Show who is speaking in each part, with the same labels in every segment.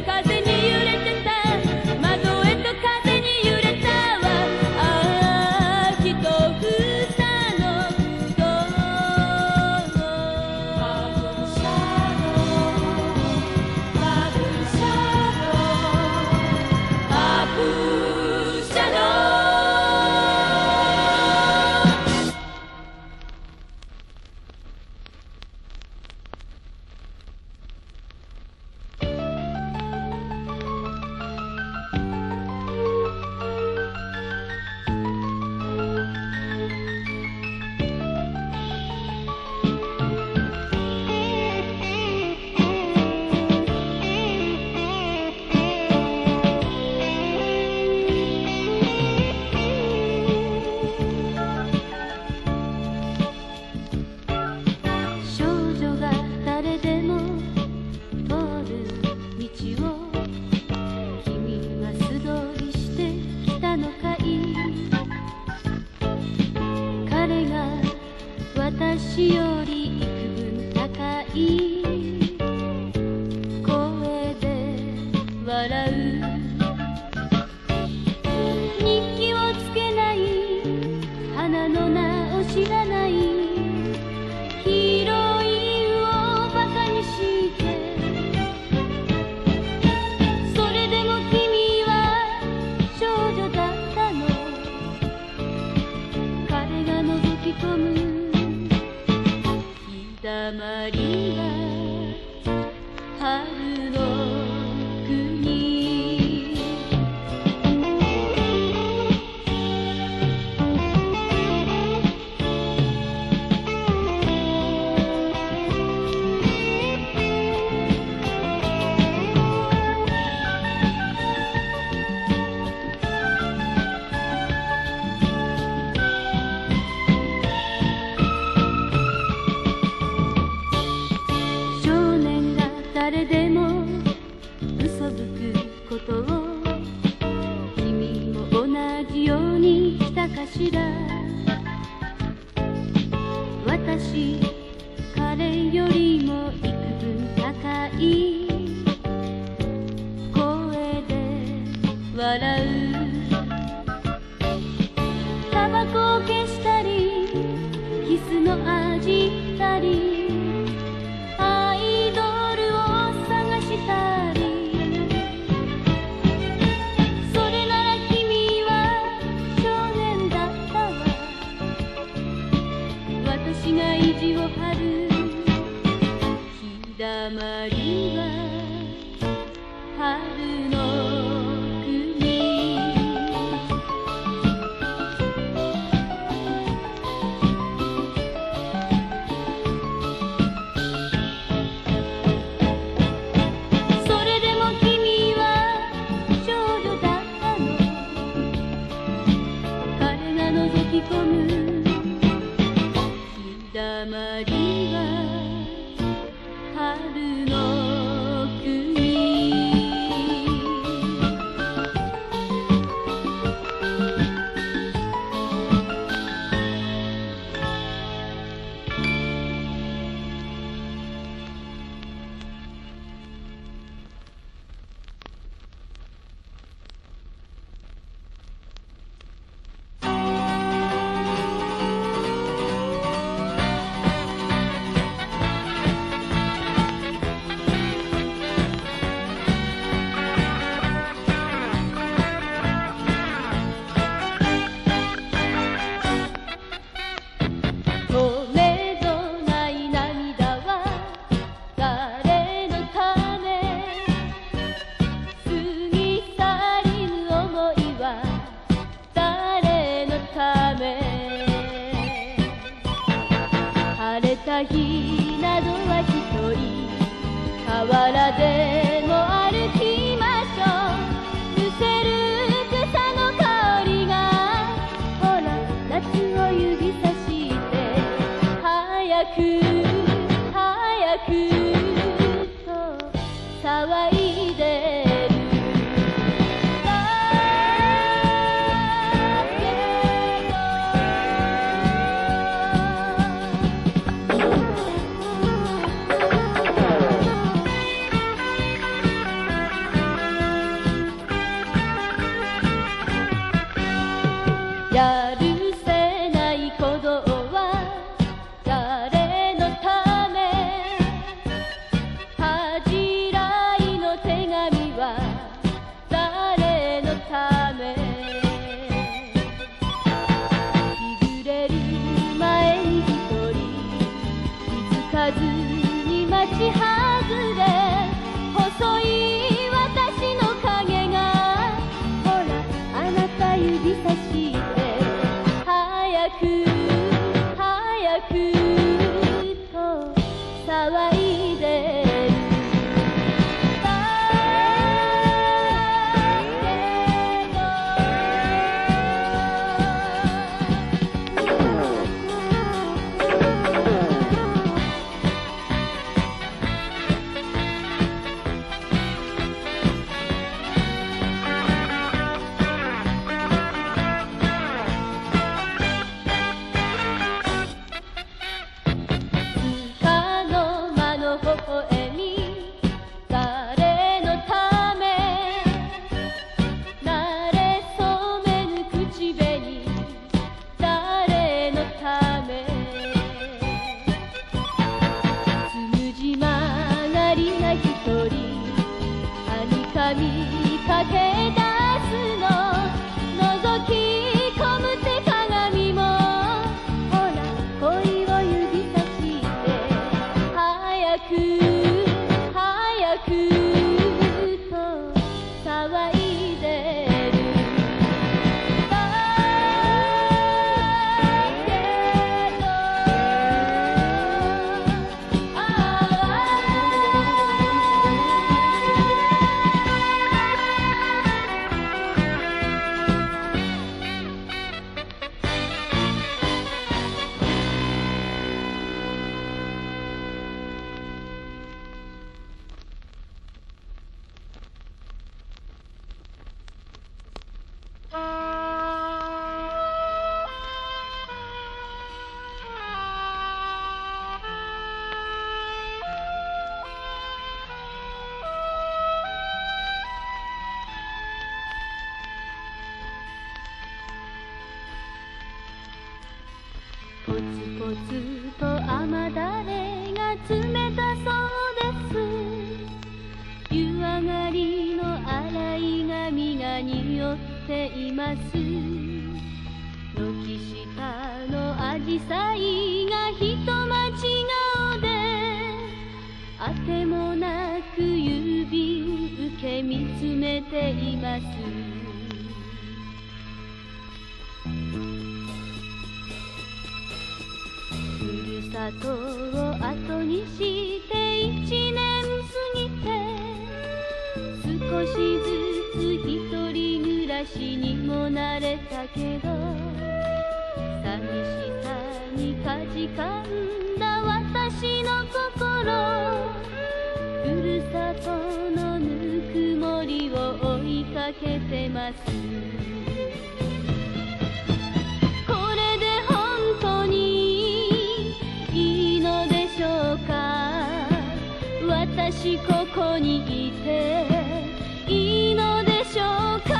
Speaker 1: 風に揺れてた、窓へと風に揺れたわ。あ私より幾分高い声で笑う。日記をつけない花の名を知らないヒロインをバカにして、それでも君は少女だったの。彼が覗き込む日だまりは春の国。誰でも嘘吹くことを君も同じようにしたかしら。私彼よりも幾分高い声で笑う。タバコを消したりキスの味たりそれなら君は少年だったわ。私が意地を張る日だまりは春の国。日だまりは春の国。晴れた日などは一人河原でも歩きましょう。むせる草の香りがほら夏を指さして早く早くと騒いでる。やるせない鼓動は誰のため、恥じらいの手紙は誰のため。日暮れる前に一人気づかずに街外れ、細い私の影がほらあなた指さして早く早くと騒いでる。だポツポツと雨だれが冷たそうです。湯上がりの洗い髪が匂っています。軒下のアジサイが人待ち顔で、あてもなく郵便受け見つめています。ふるさとを後にして一年過ぎて、少しずつ一人暮らしにも慣れたけど、寂しさにかじかんだ私の心、ふるさとのぬくもりを追いかけてます。これで本当にいいのでしょうか。私ここにいていいのでしょうか。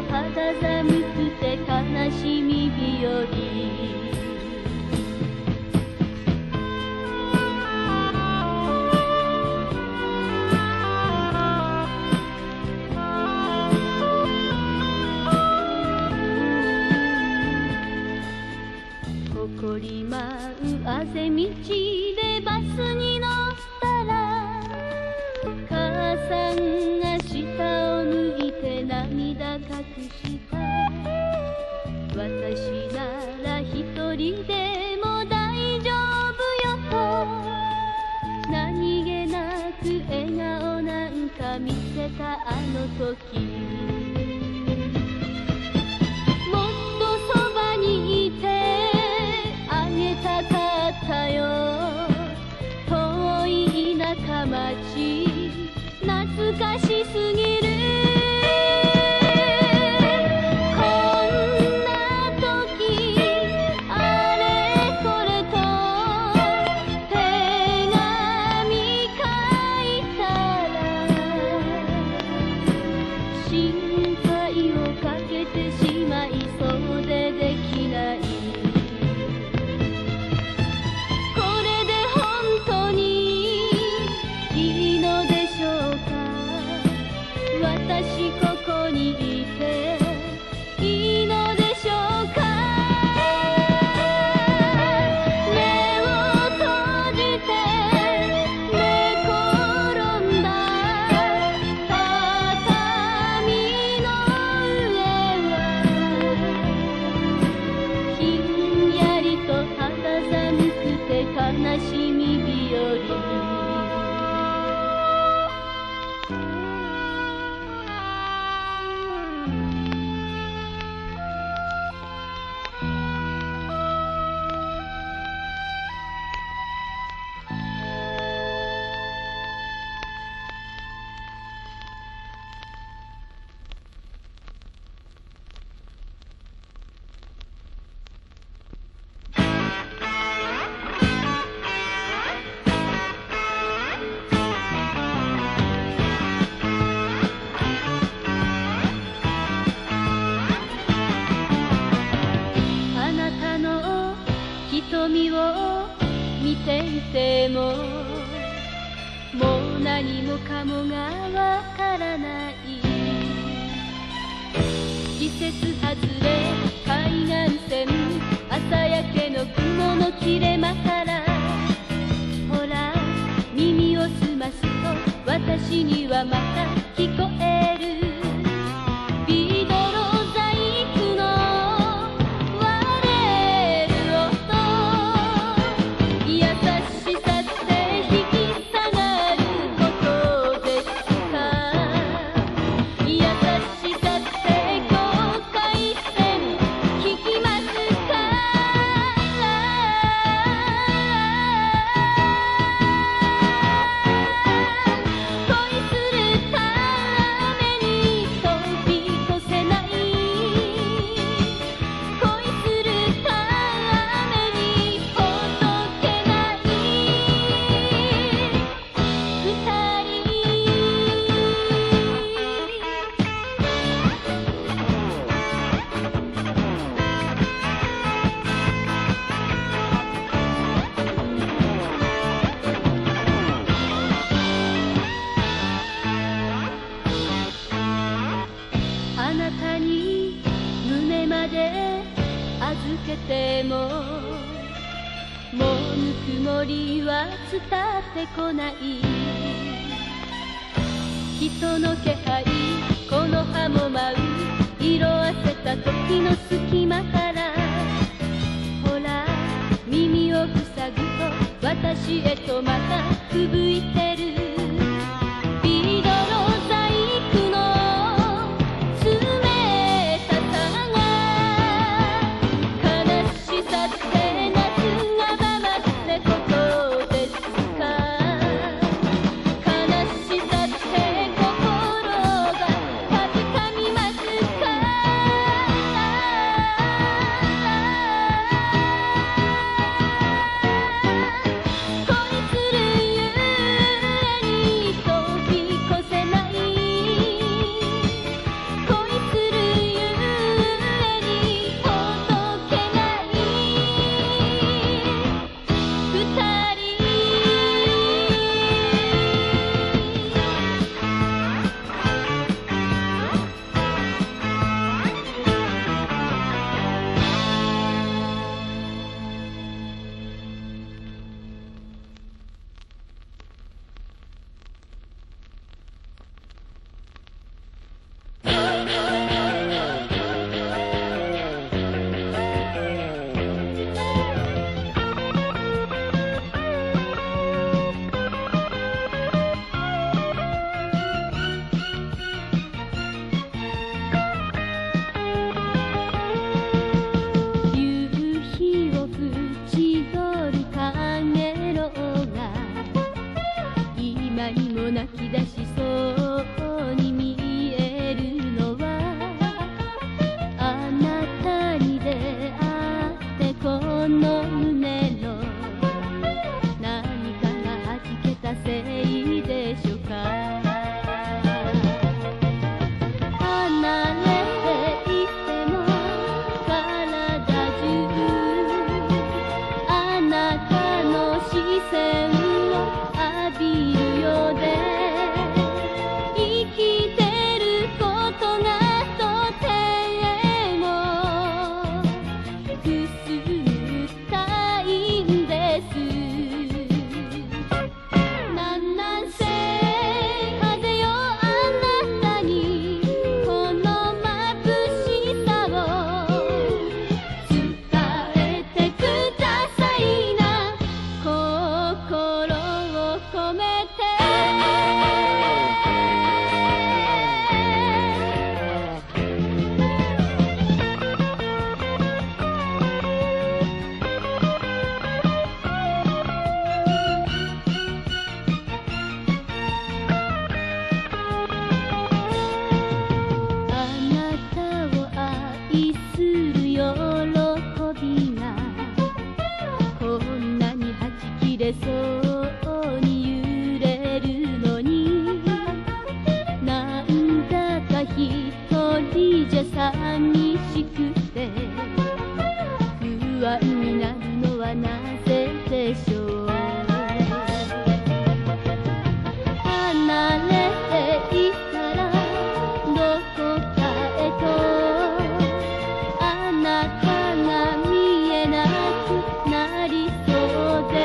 Speaker 1: 肌寒くて悲しみ日和、ほこり舞うあぜ道でバスに乗ったら、母さんが下を向いて涙隠した。私なら一人でも大丈夫よと、何気なく笑顔なんか見せたあの時、もっとそばにいてあげたかったよ。遠い田舎町懐かしすぎる。私ここにいていいのでしょうか。目を閉じて寝転んだ畳の上は、ひんやりと肌寒くて悲しみ日和。瞳を見ていても、もう何もかもがわからない。季節外れ海岸線、朝焼けの雲の切れ間から、ほら耳を澄ますと私にはまた聞こえる。ビドロ細工の恋するけてももうぬくもりは伝ってこない。人の気配、この葉も舞う、色あせた時の隙間から、ほら耳を塞ぐと私へとまた吹雪いてる。ビードロ細工の冷たさが、悲しさって夏がままってことですか。悲しさって心がかじかみますか。恋するゆえに飛び越せない、恋するゆえにほどけない二人。夕日を縁取るかげろうが今にも泣き出しそうに見えるのは、あなたに出会ってこの胸の何かがはじけたせいでしょうか。離れていても体中あなたの視線を浴びるようで、生きてることがとてもくすぐったいんです。なんせ風よあなたにこの眩しさを伝えてくださいな、心を込めて。あなたを愛する喜びがこんなにはち切れそうに揺れるのに、なんだか一人じゃ寂しくて不安になるのはなぜでしょう。離れていたらどこかへとあなたが見えなくなりそうで、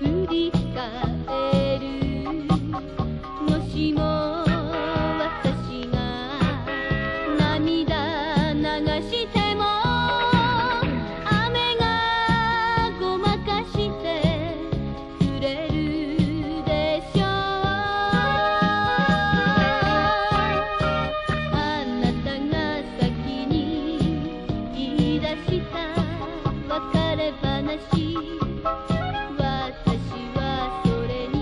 Speaker 1: 振り返る。もしも私が涙流しても雨がごまかしてくれるでしょう。あなたが先に言い出した別れ話、私はそれに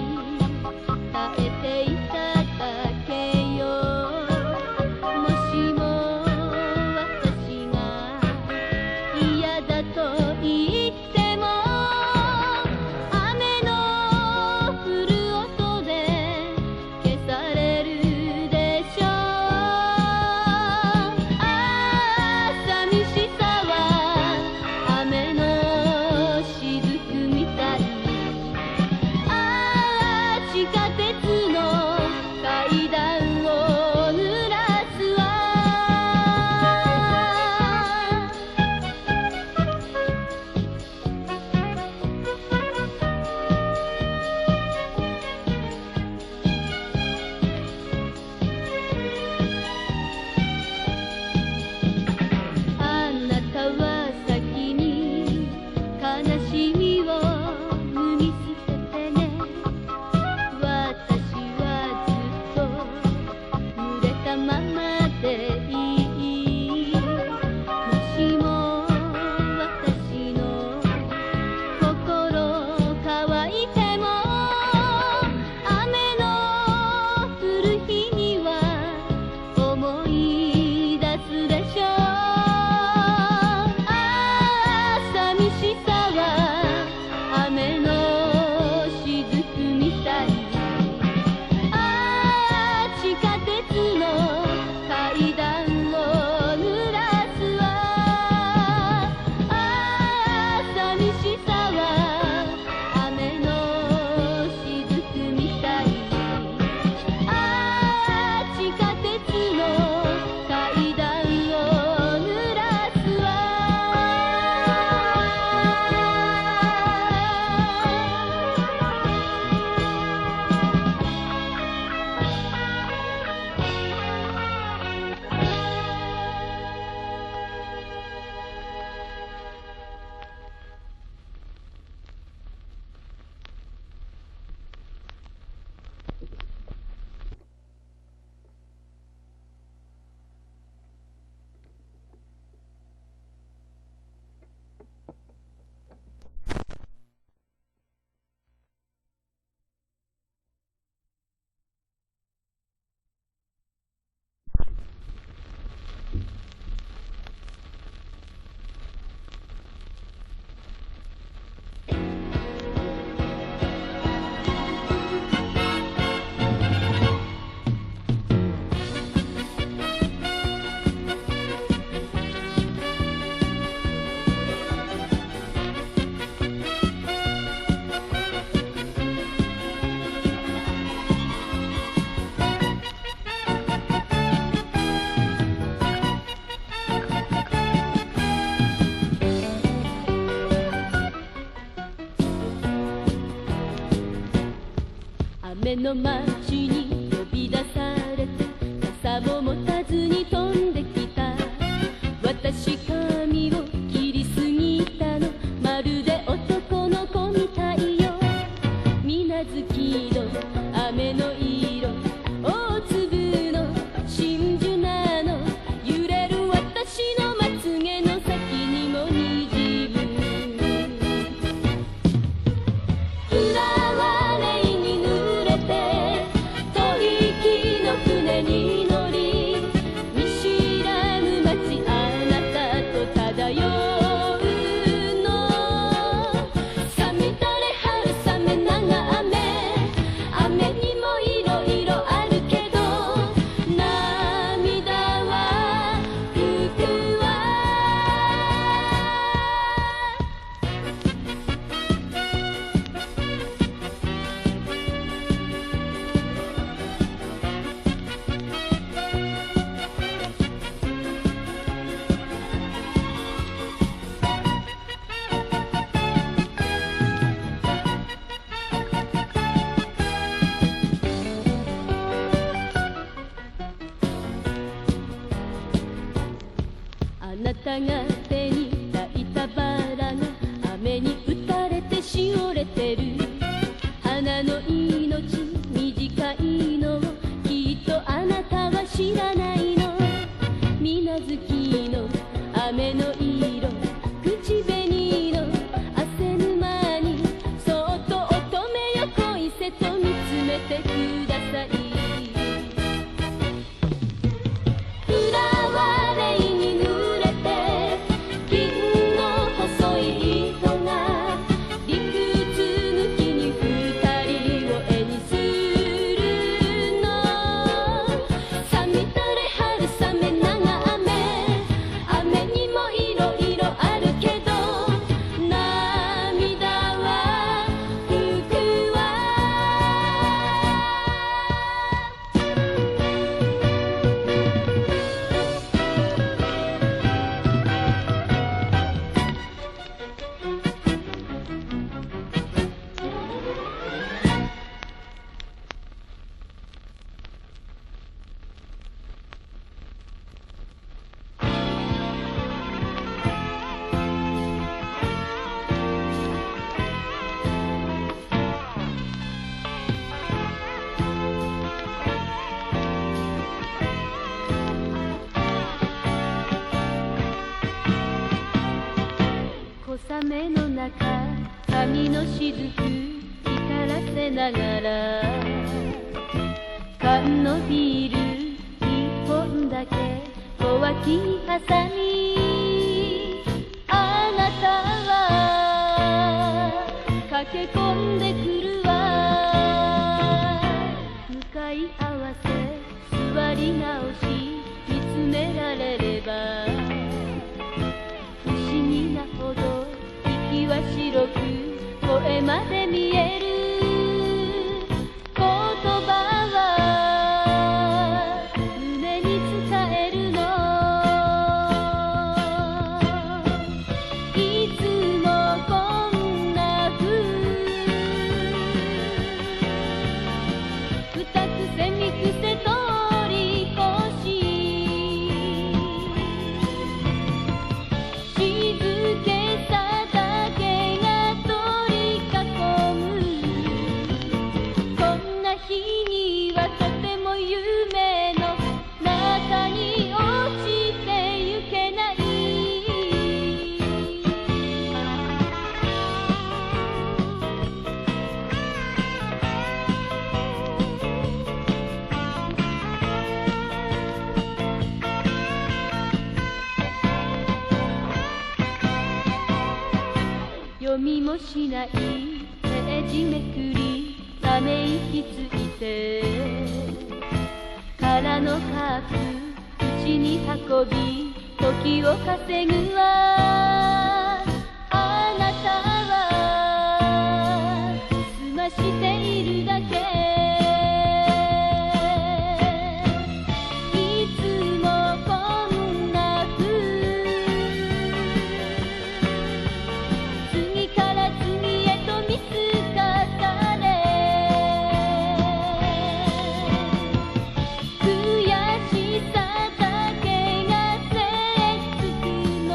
Speaker 1: 耐えていただけよ。もしも私が嫌だと言っても雨の降る音で消されるでしょう。ああ寂しさは雨の雫みたい。ああ地下鉄の階段を濡らすわ。あなたは先に悲しみを脱ぎ捨ててね。私はずっと濡れたままでいい。もしも私の心乾いても雨の降る日には思い出すでしょう。ああ寂しさは雨の雫みたい。ああ地下鉄の階段を濡らすわ。ああ寂しさは雨の雫みたい。ああ地下鉄の階段を濡らすわ。雨の街に呼び出されて傘も持たずに飛んできた。私髪を切りすぎたのまるで男の子みたいよ。水無月の雨の色大粒の真珠なの。揺れる私のまつげの先にもにじむ。フラワーレインに濡れて取引の船に乗り見知らぬ街あなたと漂うの。小雨の中髪のしずく光らせながら缶のビール一本だけ小脇に挟みあなたは駆け込んでくるわ向かい合わせ座り直し見つめられれば不思議なほど息は白く声まで見える言葉は胸に伝えるのいつもこんな風二癖三癖通り越し静けさだけが取り囲むこんな日にはとても夢の中に落ちてゆけない読みもしないページめくりため息ついて空のカップ口に運び時を稼ぐわあなたは済ましているだけいつもこんな風次から次へと見透かされ悔しさだけがせつくの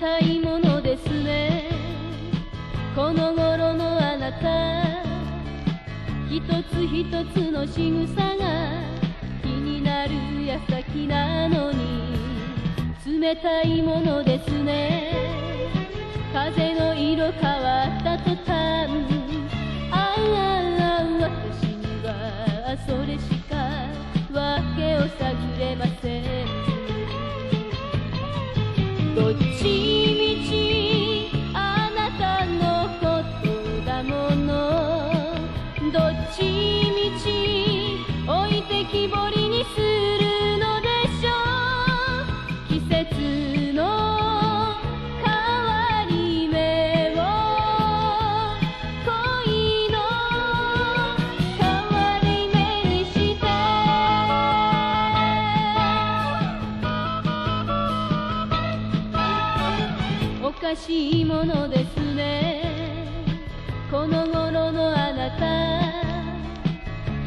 Speaker 1: たいものですね。この頃のあなた、一つ一つの仕草が気になる矢先なのに冷たいものですね。風の色変わった途端、ああ私にはそれしか訳を探れません。どっちみちあなたのことだもの、どっちみち置いてきぼりにするのでしょう。季節の変わり目を恋の変わり目にしておかしいものですね。この頃のあなた、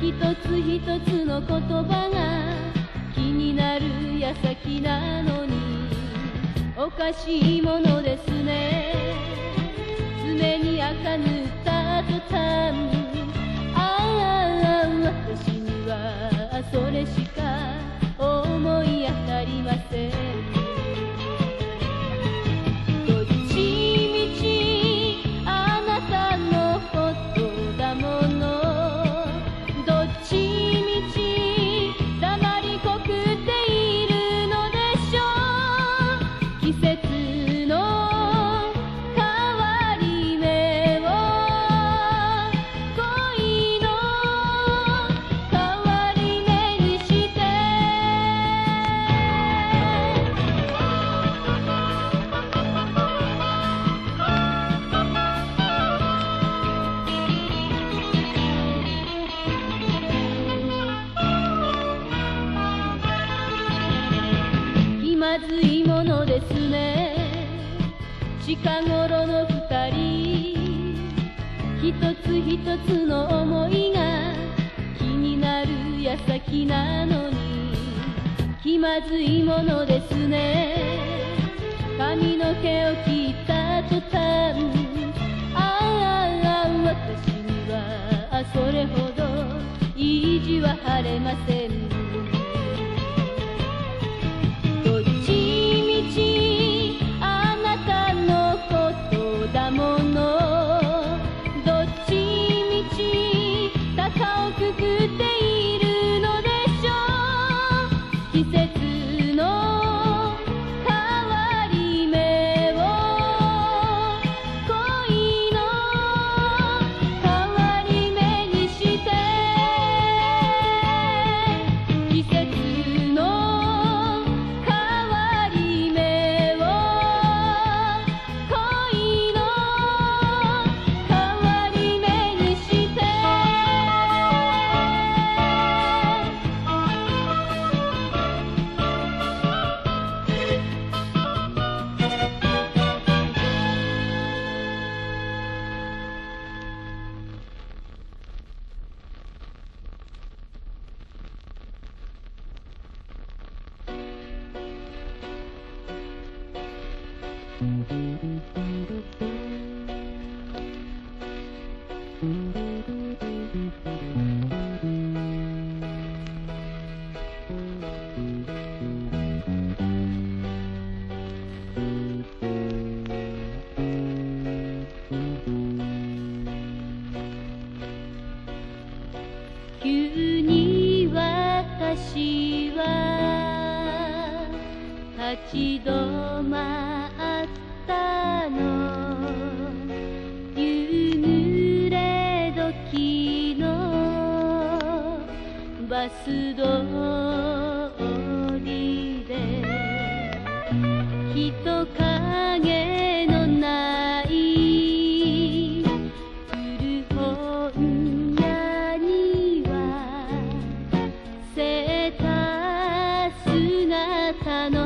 Speaker 1: 一つ一つの言葉が気になる矢先なのにおかしいものですね。爪に赤塗った途端、ああ私にはそれしか思い当たりません。どっちみちあなたのことだもの、どっちみち黙りこくっているのでしょう。季節の変わり目を恋の変わり目にして気まずいものですね。近頃の二人、一つ一つの思いが気になる矢先なのに気まずいものですね。髪の毛を切った途端、ああ私にはそれほど意地は張れません。どっちみちあなたのことだもの、どっちみち高をくくっているのでしょう。季節の変わり目を恋の変わり目にして季節の変わり目を恋の変わり目にして急に私は立ち止まったの。夕暮れ時のバス通りで人影のない古本屋にはセーター姿の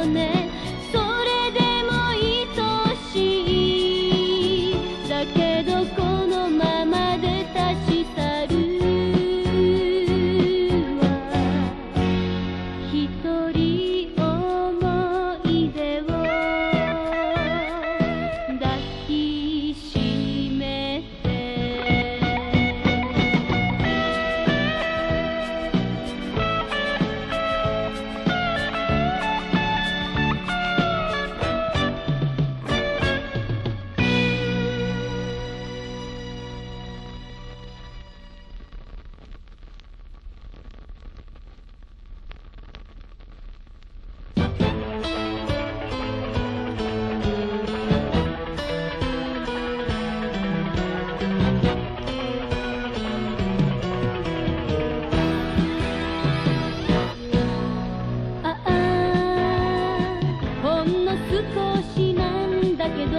Speaker 1: よね。それでも愛しい。だけどこのままで立ち去るわ。一人思い出を抱きしめて。ああ、ほんの少しなんだけど、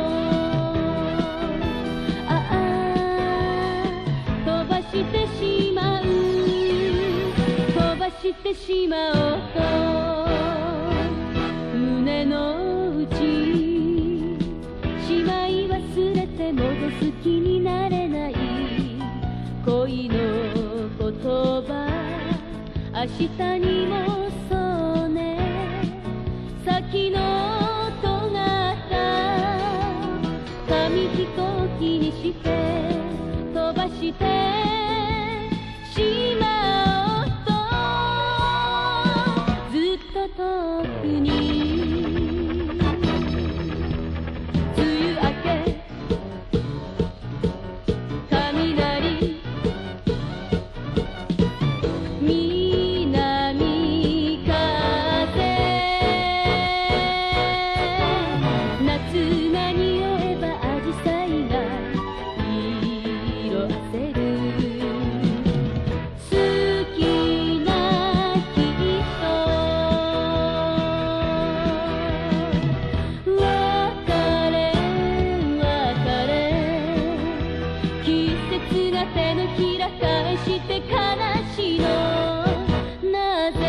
Speaker 1: ああ、飛ばしてしまう、飛ばしてしまおうと胸の内しまい忘れて戻す気になれない恋の言葉。明日にもそうね、先の尖った紙飛行機にして飛ばしてしまおうと、ずっと遠くに梅雨明け雷南風、夏が匂えばアジサイが色あせる。好きな人、別れ別れ、季節が手のひら返して悲しいのなぜ。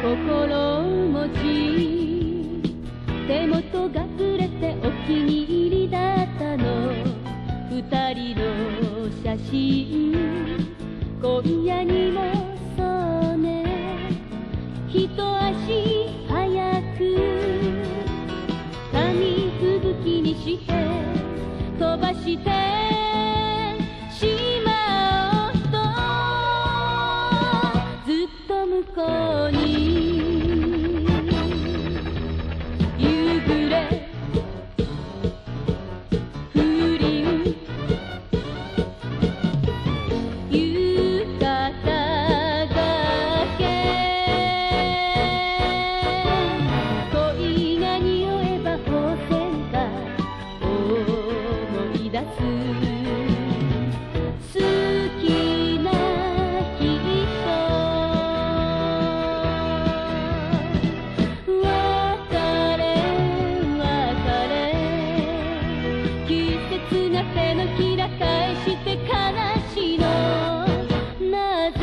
Speaker 1: 心持ち手元が触れてお気に入りだったの。二人の写真今夜にもそうね。一足早く紙吹雪にして飛ばしてしまおうと、ずっと向こうに夕暮れ風鈴浴衣がけ、恋が匂えば宝泉が思い出す。好きな人、別れ別れ、季節が手のひら返して悲しいのなぜ。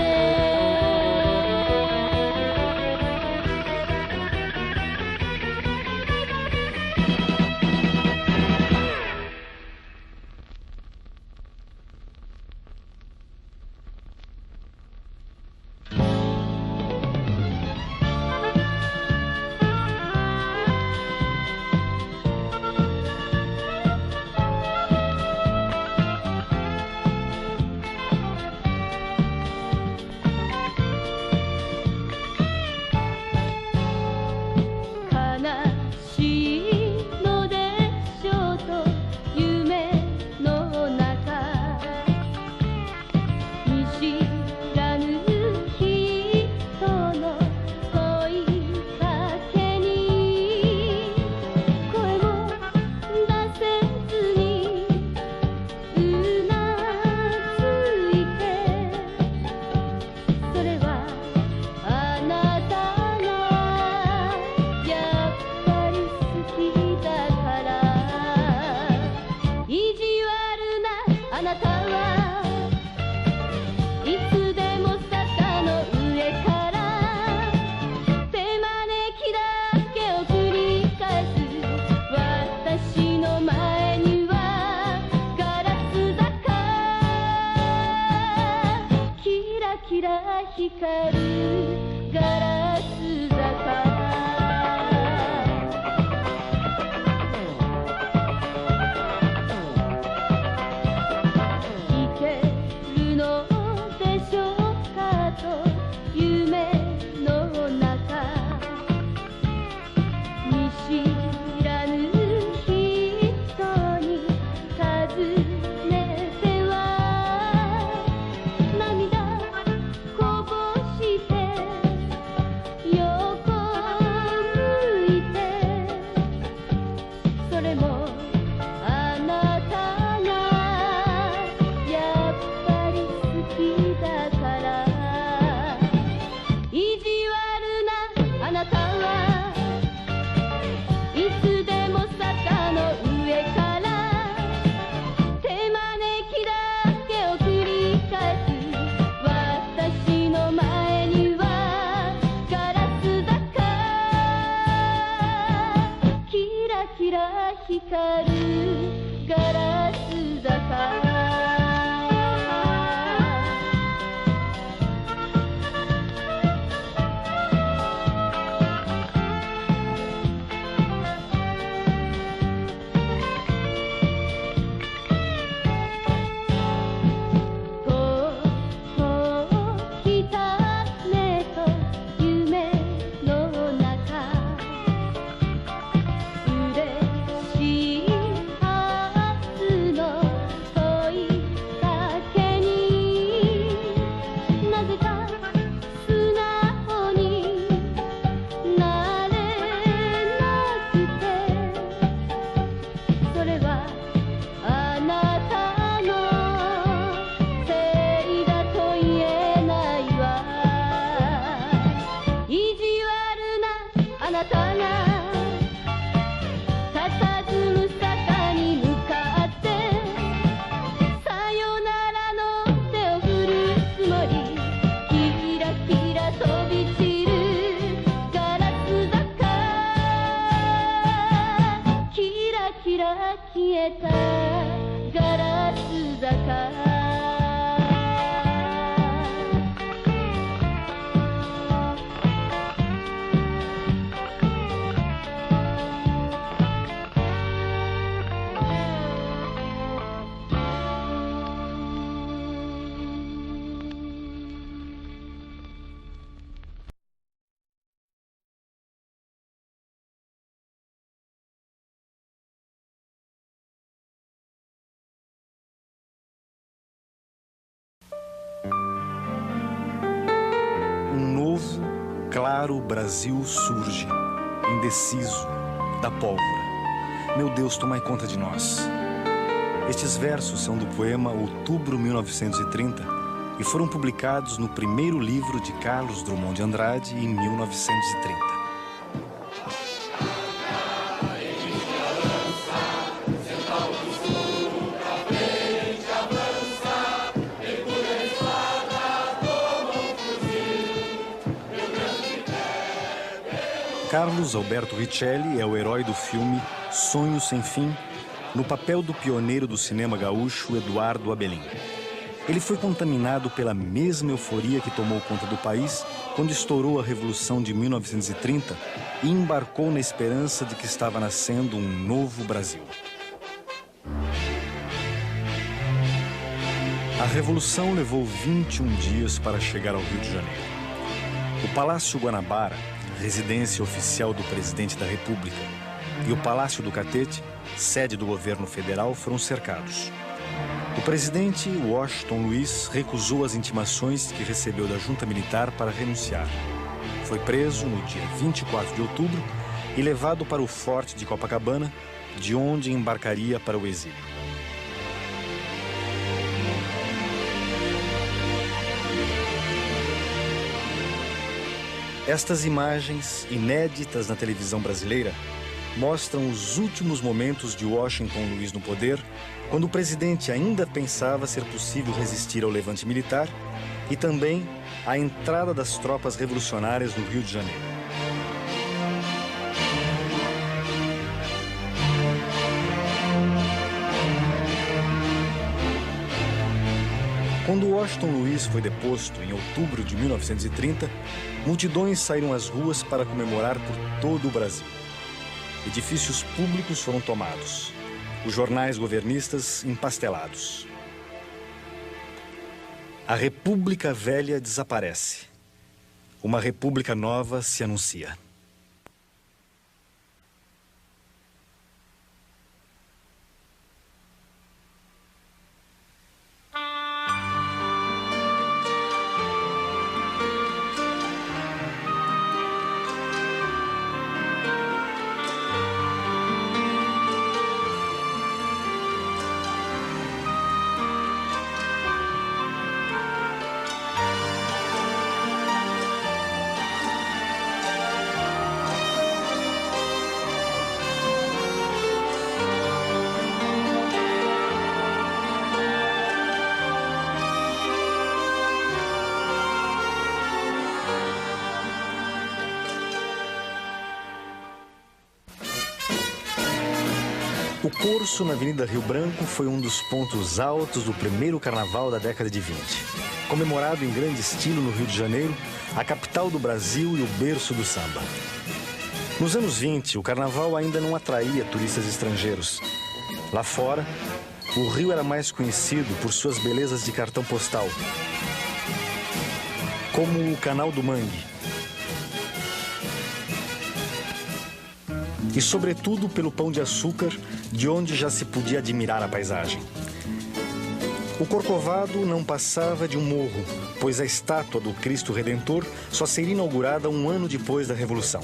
Speaker 1: あなたはいつでも坂の上から手招きだけを繰り返す私の前にはガラス坂キラキラ光るガラス坂光るガラス坂消えたガラス坂
Speaker 2: Claro Brasil surge, indeciso, da pólvora. Meu Deus, tomai conta de nós. Estes versos são do poema Outubro 1930 e foram publicados no primeiro livro de Carlos Drummond de Andrade em 1930. Carlos Alberto Richelli é o herói do filme Sonhos Sem Fim, no papel do pioneiro do cinema gaúcho Eduardo Abelim. Ele foi contaminado pela mesma euforia que tomou conta do país quando estourou a Revolução de 1930 e embarcou na esperança de que estava nascendo um novo Brasil. A Revolução levou 21 dias para chegar ao Rio de Janeiro. O Palácio Guanabara, residência oficial do presidente da República, e o Palácio do Catete, sede do governo federal, foram cercados. O presidente Washington Luiz recusou as intimações que recebeu da junta militar para renunciar. Foi preso no dia 24 de outubro e levado para o Forte de Copacabana, de onde embarcaria para o exílio. Estas imagens, inéditas na televisão brasileira, mostram os últimos momentos de Washington Luiz no poder, quando o presidente ainda pensava ser possível resistir ao levante militar, e também a entrada das tropas revolucionárias no Rio de Janeiro. Quando Washington Luiz foi deposto em outubro de 1930, multidões saíram às ruas para comemorar por todo o Brasil. Edifícios públicos foram tomados, os jornais governistas empastelados. A República Velha desaparece. Uma República Nova se anuncia. O Corso na Avenida Rio Branco foi um dos pontos altos do primeiro carnaval da década de 20. Comemorado em grande estilo no Rio de Janeiro, a capital do Brasil e o berço do samba. Nos anos 20, o carnaval ainda não atraía turistas estrangeiros. Lá fora, o Rio era mais conhecido por suas belezas de cartão postal, como o Canal do Mangue. E, sobretudo, pelo Pão de Açúcar, de onde já se podia admirar a paisagem. O Corcovado não passava de um morro, pois a estátua do Cristo Redentor só seria inaugurada um ano depois da Revolução.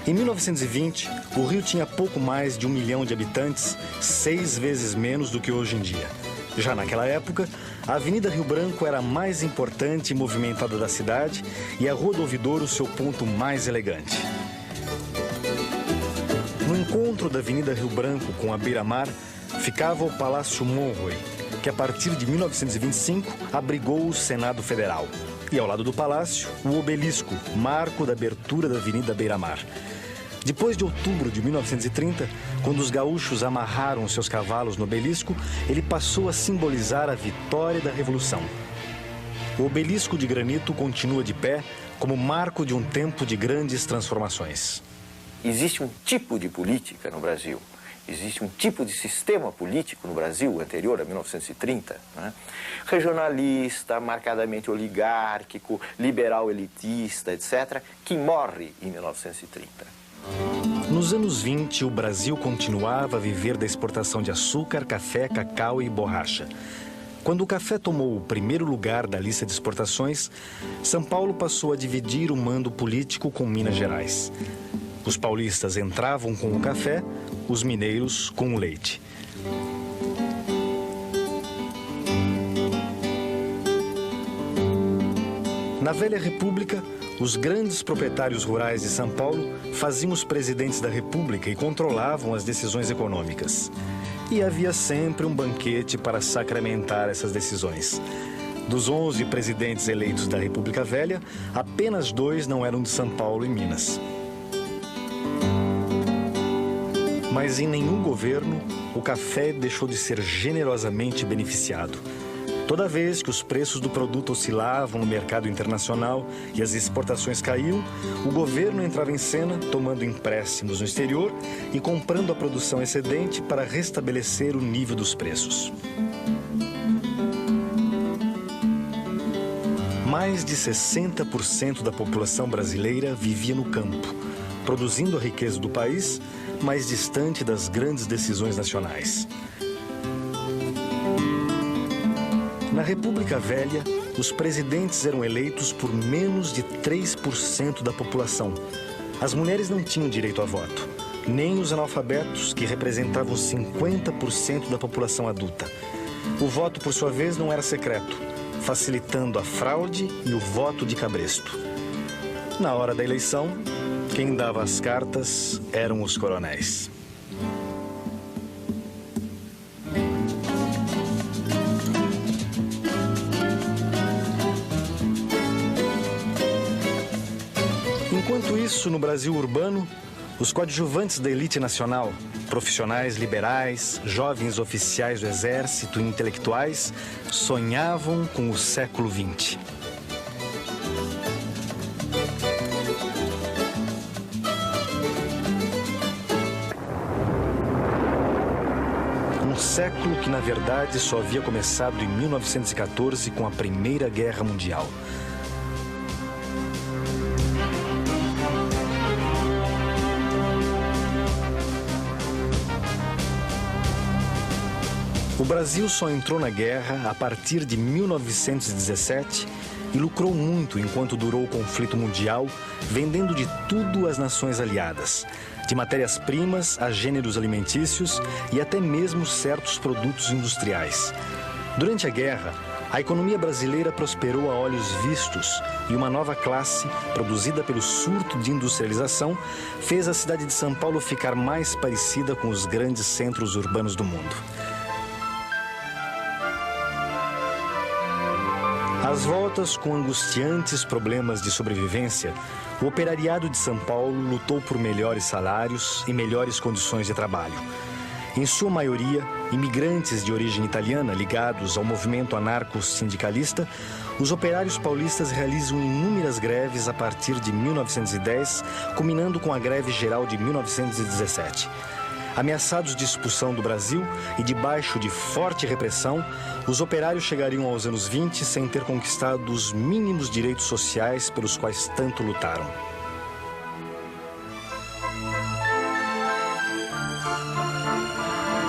Speaker 2: Em 1920, o Rio tinha pouco mais de 1 milhão de habitantes, 6 vezes menos do que hoje em dia. Já naquela época, a Avenida Rio Branco era a mais importante e movimentada da cidade e a Rua do Ouvidor o seu ponto mais elegante. No encontro da Avenida Rio Branco com a Beira-Mar, ficava o Palácio Monroe, que a partir de 1925 abrigou o Senado Federal. E ao lado do palácio, o Obelisco, marco da abertura da Avenida Beira-Mar. Depois de outubro de 1930, quando os gaúchos amarraram seus cavalos no Obelisco, ele passou a simbolizar a vitória da Revolução. O Obelisco de granito continua de pé como marco de um tempo de grandes transformações.
Speaker 3: Existe um tipo de política no Brasil, existe um tipo de sistema político no Brasil anterior a 1930, né? Regionalista, marcadamente oligárquico, liberal elitista, etc., que morre em 1930.
Speaker 2: Nos anos 20, o Brasil continuava a viver da exportação de açúcar, café, cacau e borracha. Quando o café tomou o primeiro lugar da lista de exportações, São Paulo passou a dividir o mando político com Minas Gerais. Os paulistas entravam com o café, os mineiros com o leite. Na velha República, os grandes proprietários rurais de São Paulo faziam os presidentes da República e controlavam as decisões econômicas. E havia sempre um banquete para sacramentar essas decisões. Dos 11 presidentes eleitos da República Velha, apenas 2 não eram de São Paulo e Minas. Mas em nenhum governo, o café deixou de ser generosamente beneficiado. Toda vez que os preços do produto oscilavam no mercado internacional e as exportações caíam, o governo entrava em cena tomando empréstimos no exterior e comprando a produção excedente para restabelecer o nível dos preços. Mais de 60% da população brasileira vivia no campo, produzindo a riqueza do país, mais distante das grandes decisões nacionais. Na República Velha, os presidentes eram eleitos por menos de 3% da população. As mulheres não tinham direito a voto, nem os analfabetos, que representavam 50% da população adulta. O voto, por sua vez, não era secreto, facilitando a fraude e o voto de cabresto. Na hora da eleição, quem Quem dava as cartas eram os coronéis. Enquanto isso, no Brasil urbano, os coadjuvantes da elite nacional, profissionais liberais, jovens oficiais do exército e intelectuais, sonhavam com o século XX. Um século que, na verdade, só havia começado em 1914 com a Primeira Guerra Mundial. O Brasil só entrou na guerra a partir de 1917 e lucrou muito enquanto durou o conflito mundial, vendendo de tudo às nações aliadas, de matérias-primas a gêneros alimentícios e até mesmo certos produtos industriais. Durante a guerra, a economia brasileira prosperou a olhos vistos e uma nova classe, produzida pelo surto de industrialização, fez a cidade de São Paulo ficar mais parecida com os grandes centros urbanos do mundo. Às voltas com angustiantes problemas de sobrevivência, o operariado de São Paulo lutou por melhores salários e melhores condições de trabalho. Em sua maioria, imigrantes de origem italiana ligados ao movimento anarco-sindicalista, os operários paulistas realizam inúmeras greves a partir de 1910, culminando com a greve geral de 1917. Ameaçados de expulsão do Brasil e debaixo de forte repressão, os operários chegariam aos anos 20 sem ter conquistado os mínimos direitos sociais pelos quais tanto lutaram.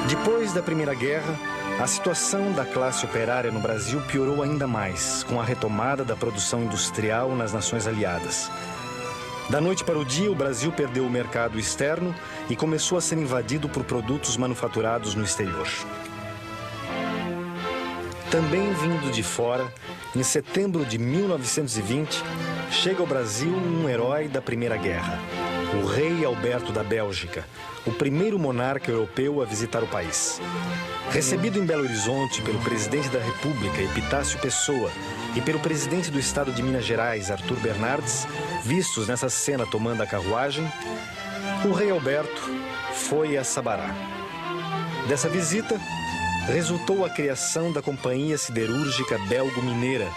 Speaker 2: Depois da Primeira Guerra, a situação da classe operária no Brasil piorou ainda mais, com a retomada da produção industrial nas nações aliadas. Da noite para o dia, o Brasil perdeu o mercado externo e começou a ser invadido por produtos manufaturados no exterior. Também vindo de fora, em setembro de 1920, chega ao Brasil um herói da Primeira Guerra, o rei Alberto da Bélgica, o primeiro monarca europeu a visitar o país. Recebido em Belo Horizonte pelo presidente da República, Epitácio Pessoa, e pelo presidente do estado de Minas Gerais, Arthur Bernardes, vistos nessa cena tomando a carruagem, o rei Alberto foi a Sabará. Dessa visita, resultou a criação da Companhia Siderúrgica Belgo-Mineira,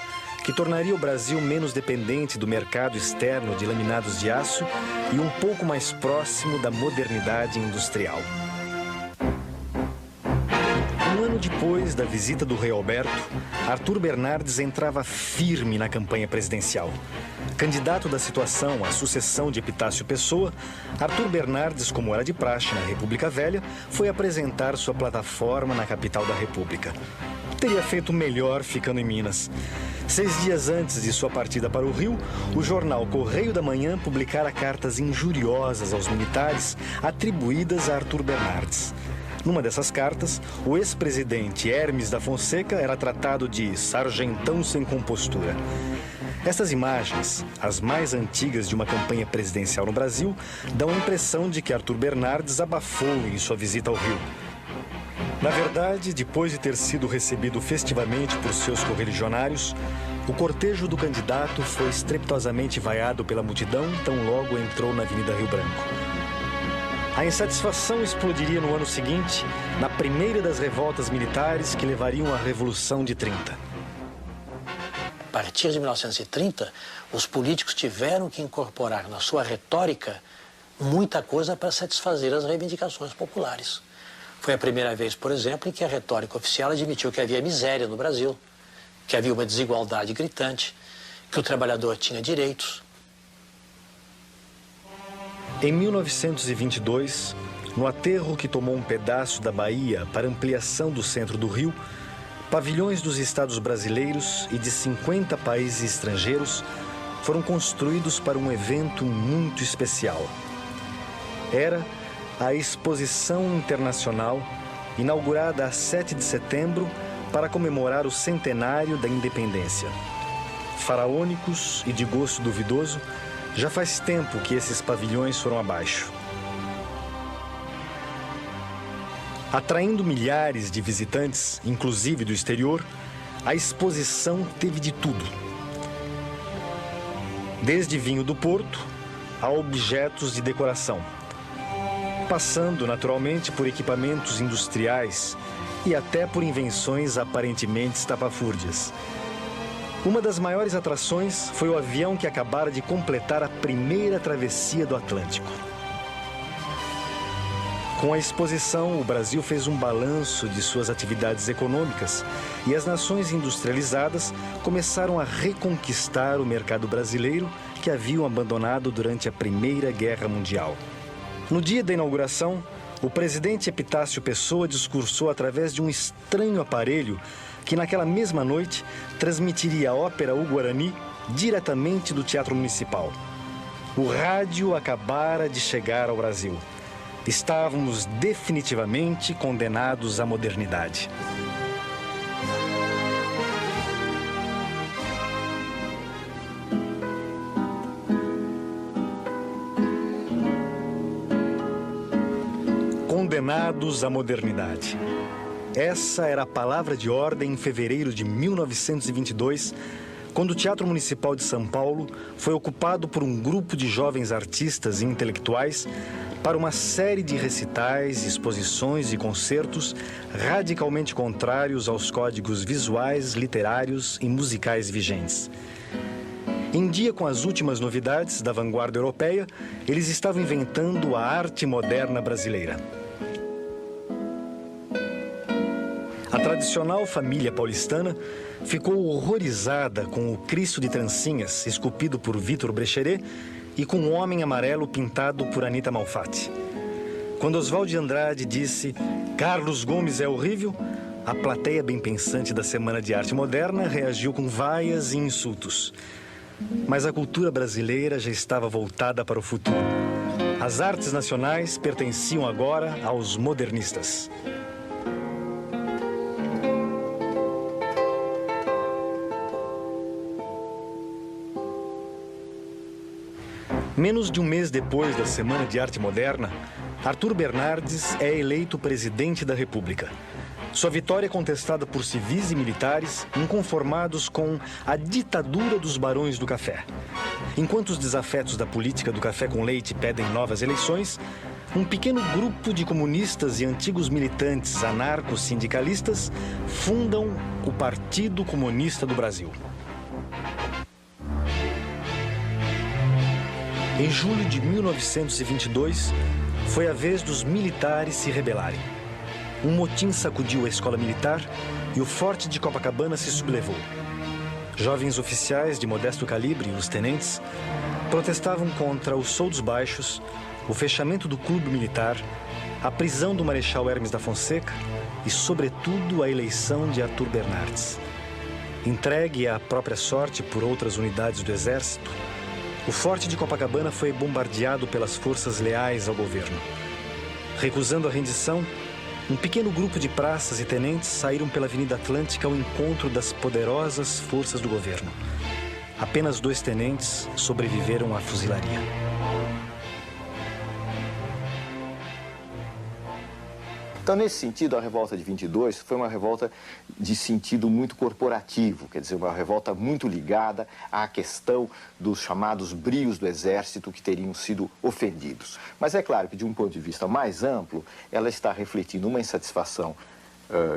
Speaker 2: que tornaria o Brasil menos dependente do mercado externo de laminados de aço e um pouco mais próximo da modernidade industrial. Um ano depois da visita do rei Alberto, Arthur Bernardes entrava firme na campanha presidencial. Candidato da situação à sucessão de Epitácio Pessoa, Arthur Bernardes, como era de praxe na República Velha, foi apresentar sua plataforma na capital da República. Teria feito melhor ficando em Minas. 6 dias antes de sua partida para o Rio, o jornal Correio da Manhã publicara cartas injuriosas aos militares atribuídas a Arthur Bernardes. Numa dessas cartas, o ex-presidente Hermes da Fonseca era tratado de sargentão sem compostura. Essas imagens, as mais antigas de uma campanha presidencial no Brasil, dão a impressão de que Arthur Bernardes abafou em sua visita ao Rio. Na verdade, depois de ter sido recebido festivamente por seus correligionários, o cortejo do candidato foi estrepitosamente vaiado pela multidão tão logo entrou na Avenida Rio Branco. A insatisfação explodiria no ano seguinte, na primeira das revoltas militares que levariam à Revolução de 30.
Speaker 4: A partir de 1930, os políticos tiveram que incorporar na sua retórica muita coisa para satisfazer as reivindicações populares. Foi a primeira vez, por exemplo, em que a retórica oficial admitiu que havia miséria no Brasil, que havia uma desigualdade gritante, que o trabalhador tinha direitos.
Speaker 2: Em 1922, no aterro que tomou um pedaço da Bahia para ampliação do centro do Rio, pavilhões dos estados brasileiros e de 50 países estrangeiros foram construídos para um evento muito especial. Era a Exposição Internacional, inaugurada a 7 de setembro para comemorar o centenário da independência. Faraônicos e de gosto duvidoso, Já faz tempo que esses pavilhões foram abaixo. Atraindo milhares de visitantes, inclusive do exterior, a exposição teve de tudo. Desde vinho do Porto a objetos de decoração, passando naturalmente por equipamentos industriais e até por invenções aparentemente estapafúrdias. Uma das maiores atrações foi o avião que acabara de completar a primeira travessia do Atlântico. Com a exposição, o Brasil fez um balanço de suas atividades econômicas e as nações industrializadas começaram a reconquistar o mercado brasileiro que haviam abandonado durante a Primeira Guerra Mundial. No dia da inauguração, o presidente Epitácio Pessoa discursou através de um estranho aparelho que naquela mesma noite transmitiria a ópera O Guarani diretamente do Teatro Municipal. O rádio acabara de chegar ao Brasil. Estávamos definitivamente condenados à modernidade. Condenados à modernidade. Essa era a palavra de ordem em fevereiro de 1922, quando o Teatro Municipal de São Paulo foi ocupado por um grupo de jovens artistas e intelectuais para uma série de recitais, exposições e concertos radicalmente contrários aos códigos visuais, literários e musicais vigentes. Em dia com as últimas novidades da vanguarda europeia, eles estavam inventando a arte moderna brasileira. A tradicional família paulistana ficou horrorizada com o Cristo de trancinhas, esculpido por Vitor Brecheret, e com um homem amarelo pintado por Anita Malfatti. Quando Oswald de Andrade disse "Carlos Gomes é horrível", a plateia bem pensante da Semana de Arte Moderna reagiu com vaias e insultos. Mas a cultura brasileira já estava voltada para o futuro. As artes nacionais pertenciam agora aos modernistas. Menos de um mês depois da Semana de Arte Moderna, Arthur Bernardes é eleito presidente da República. Sua vitória é contestada por civis e militares inconformados com a ditadura dos barões do café. Enquanto os desafetos da política do café com leite pedem novas eleições, um pequeno grupo de comunistas e antigos militantes anarco-sindicalistas fundam o Partido Comunista do Brasil. Em julho de 1922, foi a vez dos militares se rebelarem. Um motim sacudiu a escola militar e o forte de Copacabana se sublevou. Jovens oficiais de modesto calibre, os tenentes, protestavam contra os soldos baixos, o fechamento do clube militar, a prisão do Marechal Hermes da Fonseca e, sobretudo, a eleição de Arthur Bernardes. Entregue à própria sorte por outras unidades do Exército, o forte de Copacabana foi bombardeado pelas forças leais ao governo. Recusando a rendição, um pequeno grupo de praças e tenentes saíram pela Avenida Atlântica ao encontro das poderosas forças do governo. Apenas 2 tenentes sobreviveram à fuzilaria.
Speaker 3: Então, nesse sentido, a revolta de 22 foi uma revolta de sentido muito corporativo, quer dizer, uma revolta muito ligada à questão dos chamados brios do exército que teriam sido ofendidos. Mas é claro que, de um ponto de vista mais amplo, ela está refletindo uma insatisfação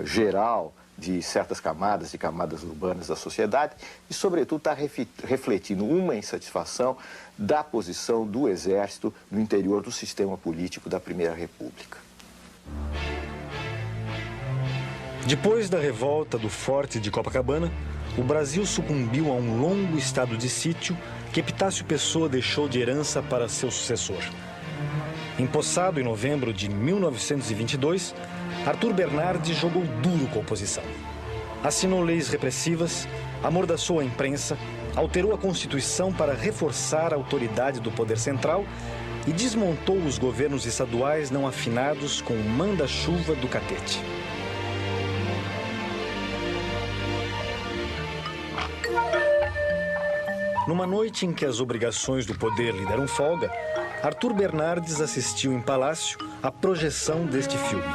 Speaker 3: geral de certas camadas e camadas urbanas da sociedade e, sobretudo, está refletindo uma insatisfação da posição do exército no interior do sistema político da Primeira República.
Speaker 2: Depois da revolta do Forte de Copacabana, o Brasil sucumbiu a um longo estado de sítio que Epitácio Pessoa deixou de herança para seu sucessor. Empossado em novembro de 1922, Arthur Bernardes jogou duro com a oposição. Assinou leis repressivas, amordaçou a imprensa, alterou a Constituição para reforçar a autoridade do poder central e desmontou os governos estaduais não afinados com o manda-chuva do catete. Numa noite em que as obrigações do poder lhe deram folga, Arthur Bernardes assistiu em palácio à projeção deste filme,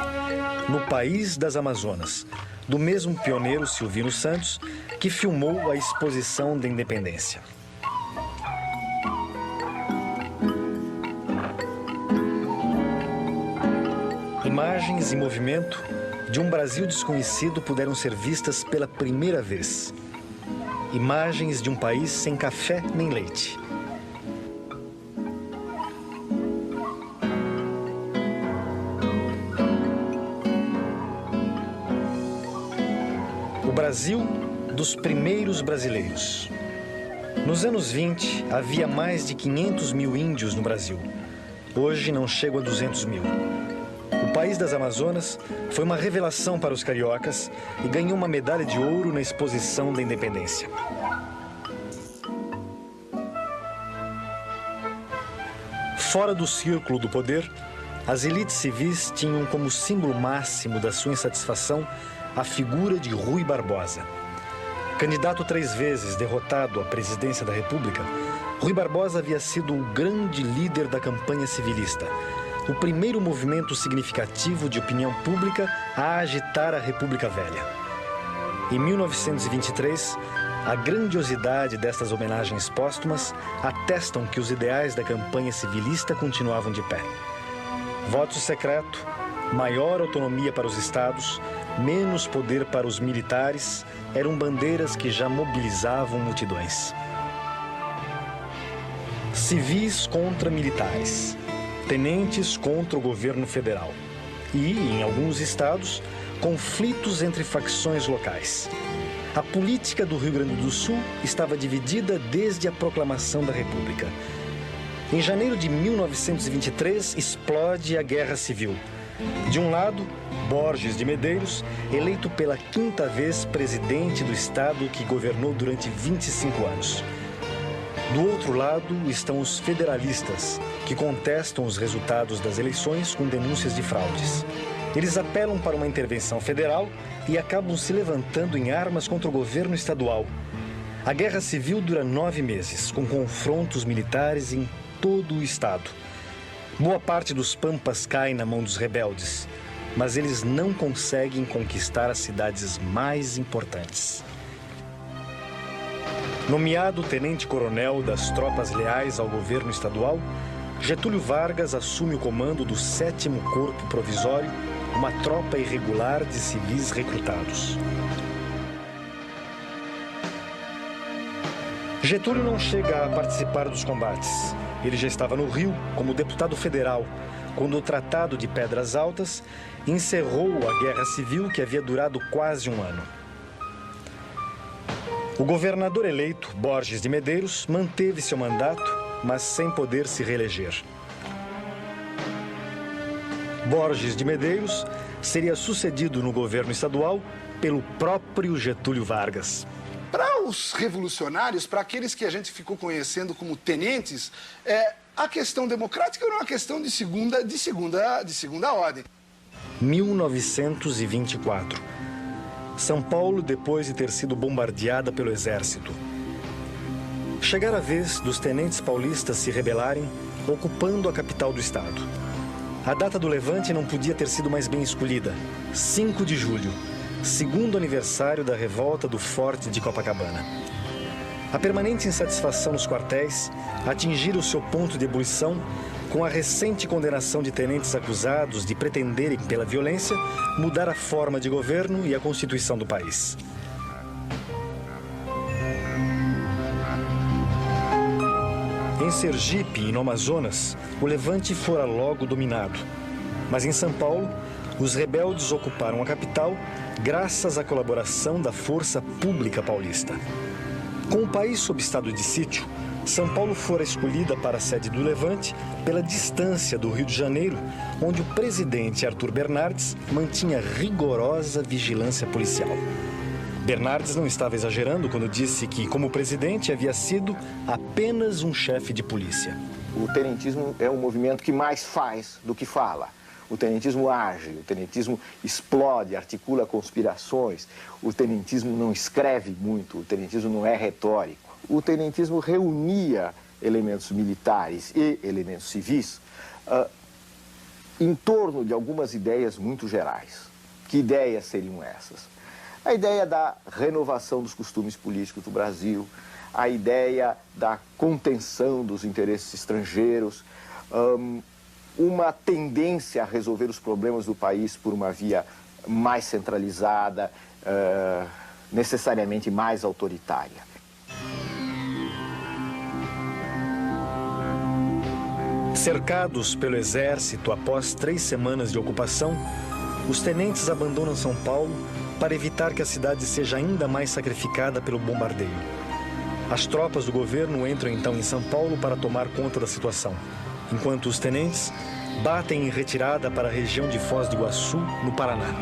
Speaker 2: No País das Amazonas, do mesmo pioneiro Silvino Santos, que filmou a exposição da independência. Imagens em movimento de um Brasil desconhecido puderam ser vistas pela primeira vez. Imagens de um país sem café nem leite. O Brasil dos primeiros brasileiros. Nos anos 20, havia mais de 500 mil índios no Brasil. Hoje não chegam a 200 mil. O País das Amazonas foi uma revelação para os cariocas e ganhou uma medalha de ouro na exposição da independência. Fora do círculo do poder, as elites civis tinham como símbolo máximo da sua insatisfação a figura de Rui Barbosa. Candidato 3 vezes derrotado à presidência da República, Rui Barbosa havia sido o grande líder da campanha civilista, o primeiro movimento significativo de opinião pública a agitar a República Velha. Em 1923, a grandiosidade destas homenagens póstumas atestam que os ideais da campanha civilista continuavam de pé. Voto secreto, maior autonomia para os estados, menos poder para os militares, eram bandeiras que já mobilizavam multidões. Civis contra militares, tenentes contra o governo federal e, em alguns estados, conflitos entre facções locais. A política do Rio Grande do Sul estava dividida desde a proclamação da República. Em janeiro de 1923, explode a Guerra Civil. De um lado, Borges de Medeiros, eleito pela 5ª vez presidente do estado que governou durante 25 anos. Do outro lado estão os federalistas, que contestam os resultados das eleições com denúncias de fraudes. Eles apelam para uma intervenção federal e acabam se levantando em armas contra o governo estadual. A Guerra Civil dura 9 meses, com confrontos militares em todo o estado. Boa parte dos pampas cai na mão dos rebeldes, mas eles não conseguem conquistar as cidades mais importantes. Nomeado tenente-coronel das tropas leais ao governo estadual, Getúlio Vargas assume o comando do 7º Corpo Provisório, uma tropa irregular de civis recrutados. Getúlio não chega a participar dos combates. Ele já estava no Rio como deputado federal, quando o Tratado de Pedras Altas encerrou a Guerra Civil que havia durado quase um ano. O governador eleito, Borges de Medeiros, manteve seu mandato, mas sem poder se reeleger. Borges de Medeiros seria sucedido no governo estadual pelo próprio Getúlio Vargas.
Speaker 5: Para os revolucionários, para aqueles que a gente ficou conhecendo como tenentes, a questão democrática era uma questão de segunda ordem.
Speaker 2: 1924. São Paulo, depois de ter sido bombardeada pelo exército. Chegara a vez dos tenentes paulistas se rebelarem, ocupando a capital do estado. A data do levante não podia ter sido mais bem escolhida. 5 de julho, segundo aniversário da revolta do Forte de Copacabana. A permanente insatisfação nos quartéis atingira o seu ponto de ebulição com a recente condenação de tenentes acusados de pretenderem, pela violência, mudar a forma de governo e a Constituição do país. Em Sergipe e no Amazonas, o levante fora logo dominado. Mas em São Paulo, os rebeldes ocuparam a capital graças à colaboração da Força Pública Paulista. Com o país sob estado de sítio, São Paulo fora escolhida para a sede do levante pela distância do Rio de Janeiro, onde o presidente Arthur Bernardes mantinha rigorosa vigilância policial. Bernardes não estava exagerando quando disse que, como presidente, havia sido apenas um chefe de polícia.
Speaker 3: O tenentismo é um movimento que mais faz do que fala. O tenentismo age, o tenentismo explode, articula conspirações. O tenentismo não escreve muito, o tenentismo não é retórico. o tenentismo reunia elementos militares e elementos civis em torno de algumas ideias muito gerais. Que ideias seriam essas? A ideia da renovação dos costumes políticos do Brasil, a ideia da contenção dos interesses estrangeiros, uma tendência a resolver os problemas do país por uma via mais centralizada, necessariamente mais autoritária.
Speaker 2: Cercados pelo exército após 3 semanas de ocupação, os tenentes abandonam São Paulo para evitar que a cidade seja ainda mais sacrificada pelo bombardeio. As tropas do governo entram então em São Paulo para tomar conta da situação, enquanto os tenentes batem em retirada para a região de Foz do Iguaçu, no Paraná.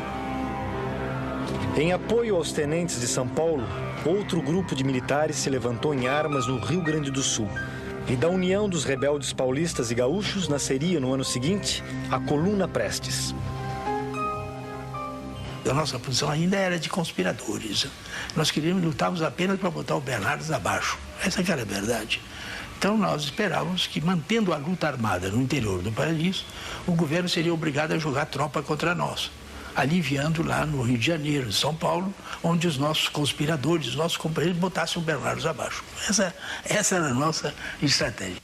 Speaker 2: Em apoio aos tenentes de São Paulo, outro grupo de militares se levantou em armas no Rio Grande do Sul. E da união dos rebeldes paulistas e gaúchos nasceria no ano seguinte a Coluna Prestes.
Speaker 6: A nossa posição ainda era de conspiradores. Nós lutávamos apenas para botar o Bernardes abaixo. Essa que era a verdade. Então nós esperávamos que, mantendo a luta armada no interior do país, o governo seria obrigado a jogar tropa contra nós, aliviando lá no Rio de Janeiro, em São Paulo, onde os nossos conspiradores, os nossos companheiros botassem o Bernardes abaixo. Essa era a nossa estratégia.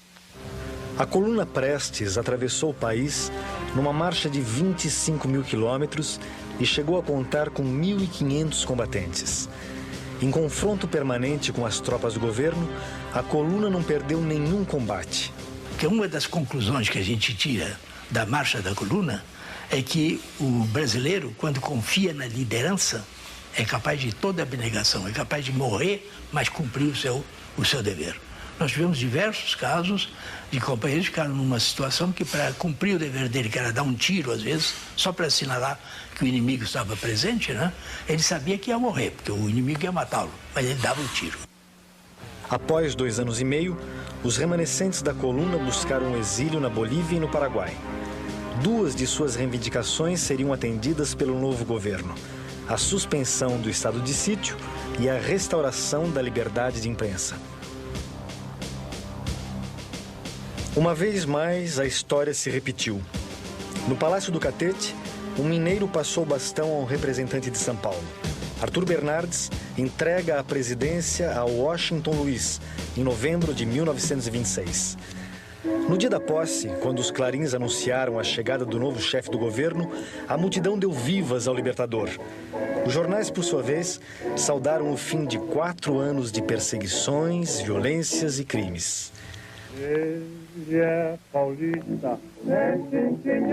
Speaker 2: A Coluna Prestes atravessou o país numa marcha de 25 mil quilômetros e chegou a contar com 1.500 combatentes. Em confronto permanente com as tropas do governo, a coluna não perdeu nenhum combate.
Speaker 6: Porque uma das conclusões que a gente tira da marcha da coluna é que o brasileiro, quando confia na liderança, é capaz de toda abnegação, é capaz de morrer, mas cumprir o seu dever. Nós tivemos diversos casos de companheiros que ficaram numa situação que, para cumprir o dever dele, que era dar um tiro, às vezes, só para assinalar que o inimigo estava presente, né? Ele sabia que ia morrer, porque o inimigo ia matá-lo, mas ele dava o tiro.
Speaker 2: Após 2 anos e meio, os remanescentes da coluna buscaram exílio na Bolívia e no Paraguai. 2 de suas reivindicações seriam atendidas pelo novo governo: a suspensão do estado de sítio e a restauração da liberdade de imprensa. Uma vez mais, a história se repetiu. No Palácio do Catete, um mineiro passou o bastão ao representante de São Paulo. Arthur Bernardes entrega a presidência a Washington Luiz, em novembro de 1926. No dia da posse, quando os clarins anunciaram a chegada do novo chefe do governo, a multidão deu vivas ao libertador. Os jornais, por sua vez, saudaram o fim de 4 anos de perseguições, violências e crimes.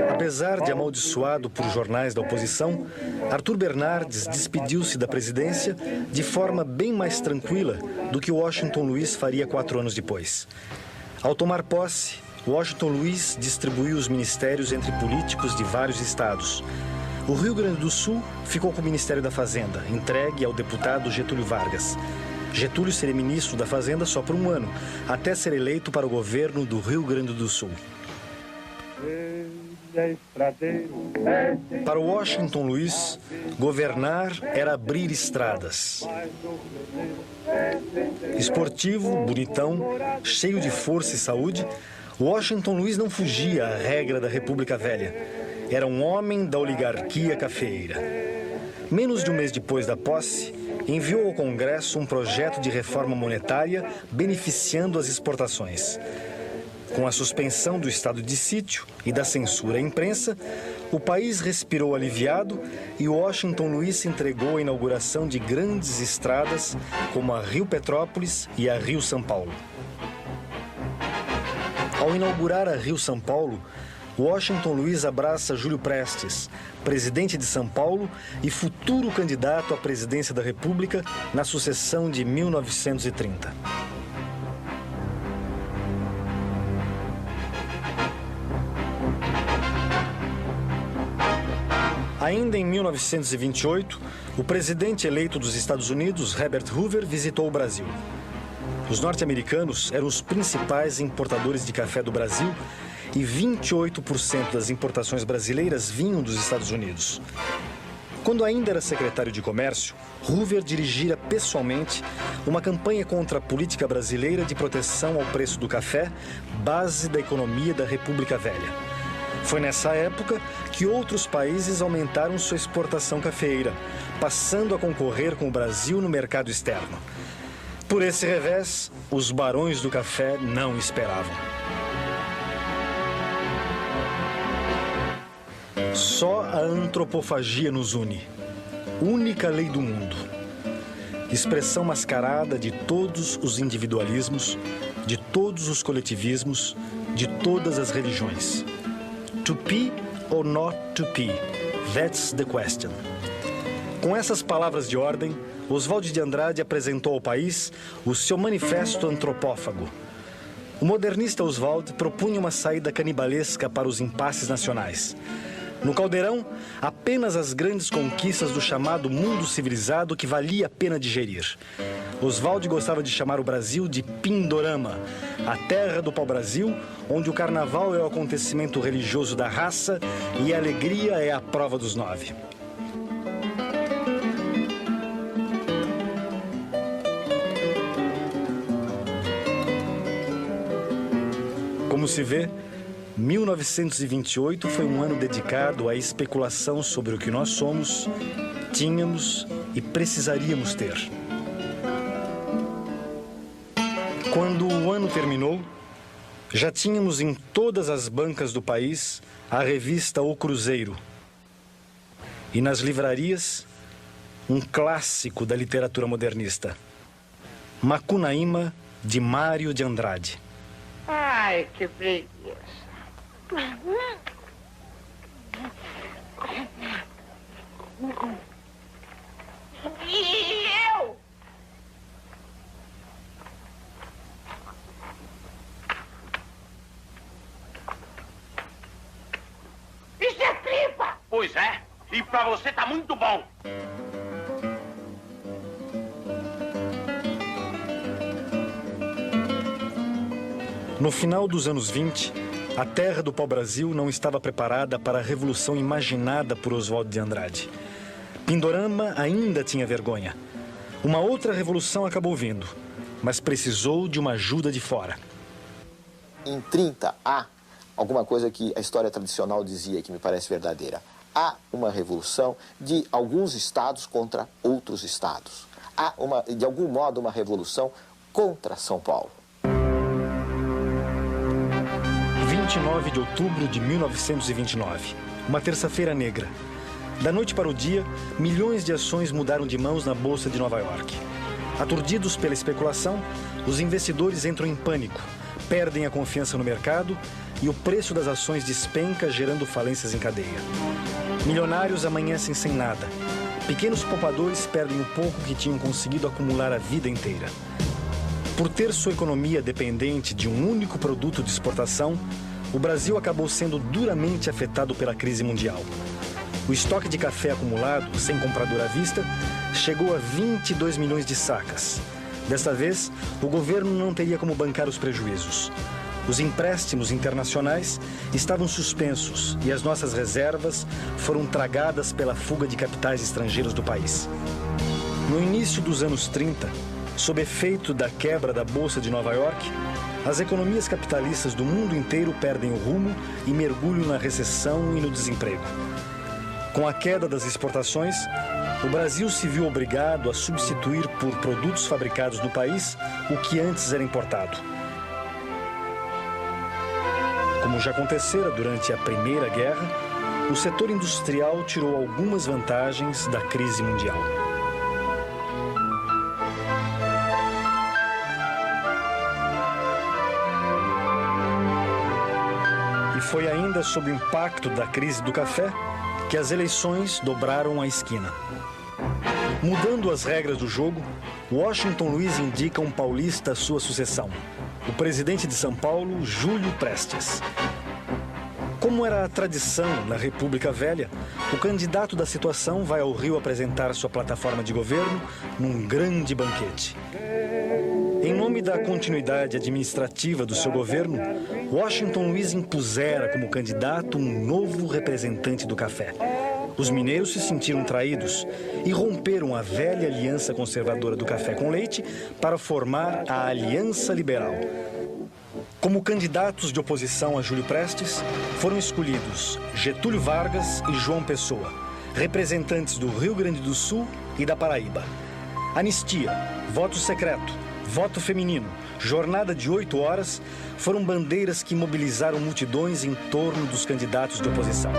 Speaker 2: Apesar de amaldiçoado por jornais da oposição, Arthur Bernardes despediu-se da presidência de forma bem mais tranquila do que Washington Luiz faria 4 anos depois. Ao tomar posse, Washington Luiz distribuiu os ministérios entre políticos de vários estados. O Rio Grande do Sul ficou com o Ministério da Fazenda, entregue ao deputado Getúlio Vargas. Getúlio seria ministro da Fazenda só por 1 ano, até ser eleito para o governo do Rio Grande do Sul. Para Washington Luiz, governar era abrir estradas. Esportivo, bonitão, cheio de força e saúde, Washington Luiz não fugia à regra da República Velha. Era um homem da oligarquia cafeeira. Menos de 1 mês depois da posse, enviou ao Congresso um projeto de reforma monetária beneficiando as exportações. Com a suspensão do estado de sítio e da censura à imprensa, o país respirou aliviado e Washington Luiz se entregou à inauguração de grandes estradas como a Rio Petrópolis e a Rio São Paulo. Ao inaugurar a Rio São Paulo, Washington Luiz abraça Júlio Prestes, presidente de São Paulo e futuro candidato à presidência da República na sucessão de 1930. Ainda em 1928, o presidente eleito dos Estados Unidos, Herbert Hoover, visitou o Brasil. Os norte-americanos eram os principais importadores de café do Brasil e 28% das importações brasileiras vinham dos Estados Unidos. Quando ainda era secretário de Comércio, Hoover dirigira pessoalmente uma campanha contra a política brasileira de proteção ao preço do café, base da economia da República Velha. Foi nessa época que outros países aumentaram sua exportação cafeeira, passando a concorrer com o Brasil no mercado externo. Por esse revés, os barões do café não esperavam. Só a antropofagia nos une. Única lei do mundo. Expressão mascarada de todos os individualismos, de todos os coletivismos, de todas as religiões. To be or not to be? That's the question. Com essas palavras de ordem, Oswald de Andrade apresentou ao país o seu manifesto antropófago. O modernista Oswald propunha uma saída canibalesca para os impasses nacionais. No caldeirão, apenas as grandes conquistas do chamado mundo civilizado que valia a pena digerir. Oswald gostava de chamar o Brasil de Pindorama, a terra do pau-brasil, onde o carnaval é o acontecimento religioso da raça e a alegria é a prova dos 9. Como se vê, 1928 foi um ano dedicado à especulação sobre o que nós somos, tínhamos e precisaríamos ter. Quando o ano terminou, já tínhamos em todas as bancas do país a revista O Cruzeiro. E nas livrarias, um clássico da literatura modernista, Macunaíma, de Mário de Andrade.
Speaker 7: Ai, que preguiça. E eu? Isso é tripa!
Speaker 8: Pois é, e pra você tá muito bom.
Speaker 2: No final dos anos 20, a terra do pau-brasil não estava preparada para a revolução imaginada por Oswald de Andrade. Pindorama ainda tinha vergonha. Uma outra revolução acabou vindo, mas precisou de uma ajuda de fora.
Speaker 3: Em 30 há alguma coisa que a história tradicional dizia, que me parece verdadeira. Há uma revolução de alguns estados contra outros estados. Há, de algum modo, uma revolução contra São Paulo.
Speaker 2: 29 de outubro de 1929, uma terça-feira negra. Da noite para o dia, milhões de ações mudaram de mãos na Bolsa de Nova York. Aturdidos pela especulação, os investidores entram em pânico, perdem a confiança no mercado e o preço das ações despenca, gerando falências em cadeia. Milionários amanhecem sem nada. Pequenos poupadores perdem o pouco que tinham conseguido acumular a vida inteira. Por ter sua economia dependente de um único produto de exportação, o Brasil acabou sendo duramente afetado pela crise mundial. O estoque de café acumulado, sem comprador à vista, chegou a 22 milhões de sacas. Desta vez, o governo não teria como bancar os prejuízos. Os empréstimos internacionais estavam suspensos e as nossas reservas foram tragadas pela fuga de capitais estrangeiros do país. No início dos anos 30, sob efeito da quebra da Bolsa de Nova York, as economias capitalistas do mundo inteiro perdem o rumo e mergulham na recessão e no desemprego. Com a queda das exportações, o Brasil se viu obrigado a substituir por produtos fabricados no país o que antes era importado. Como já acontecera durante a Primeira Guerra, o setor industrial tirou algumas vantagens da crise mundial. E foi ainda sob o impacto da crise do café que as eleições dobraram a esquina. Mudando as regras do jogo, Washington Luiz indica um paulista à sua sucessão, o presidente de São Paulo, Júlio Prestes. Como era a tradição na República Velha, o candidato da situação vai ao Rio apresentar sua plataforma de governo num grande banquete. Em nome da continuidade administrativa do seu governo, Washington Luiz impusera como candidato um novo representante do café, Os mineiros se sentiram traídos e romperam a velha aliança conservadora do café com leite para formar a Aliança Liberal. Como candidatos de oposição a Júlio Prestes, foram escolhidos Getúlio Vargas e João Pessoa, representantes do Rio Grande do Sul e da Paraíba. Anistia, voto secreto, voto feminino, jornada de 8 horas foram bandeiras que mobilizaram multidões em torno dos candidatos de oposição.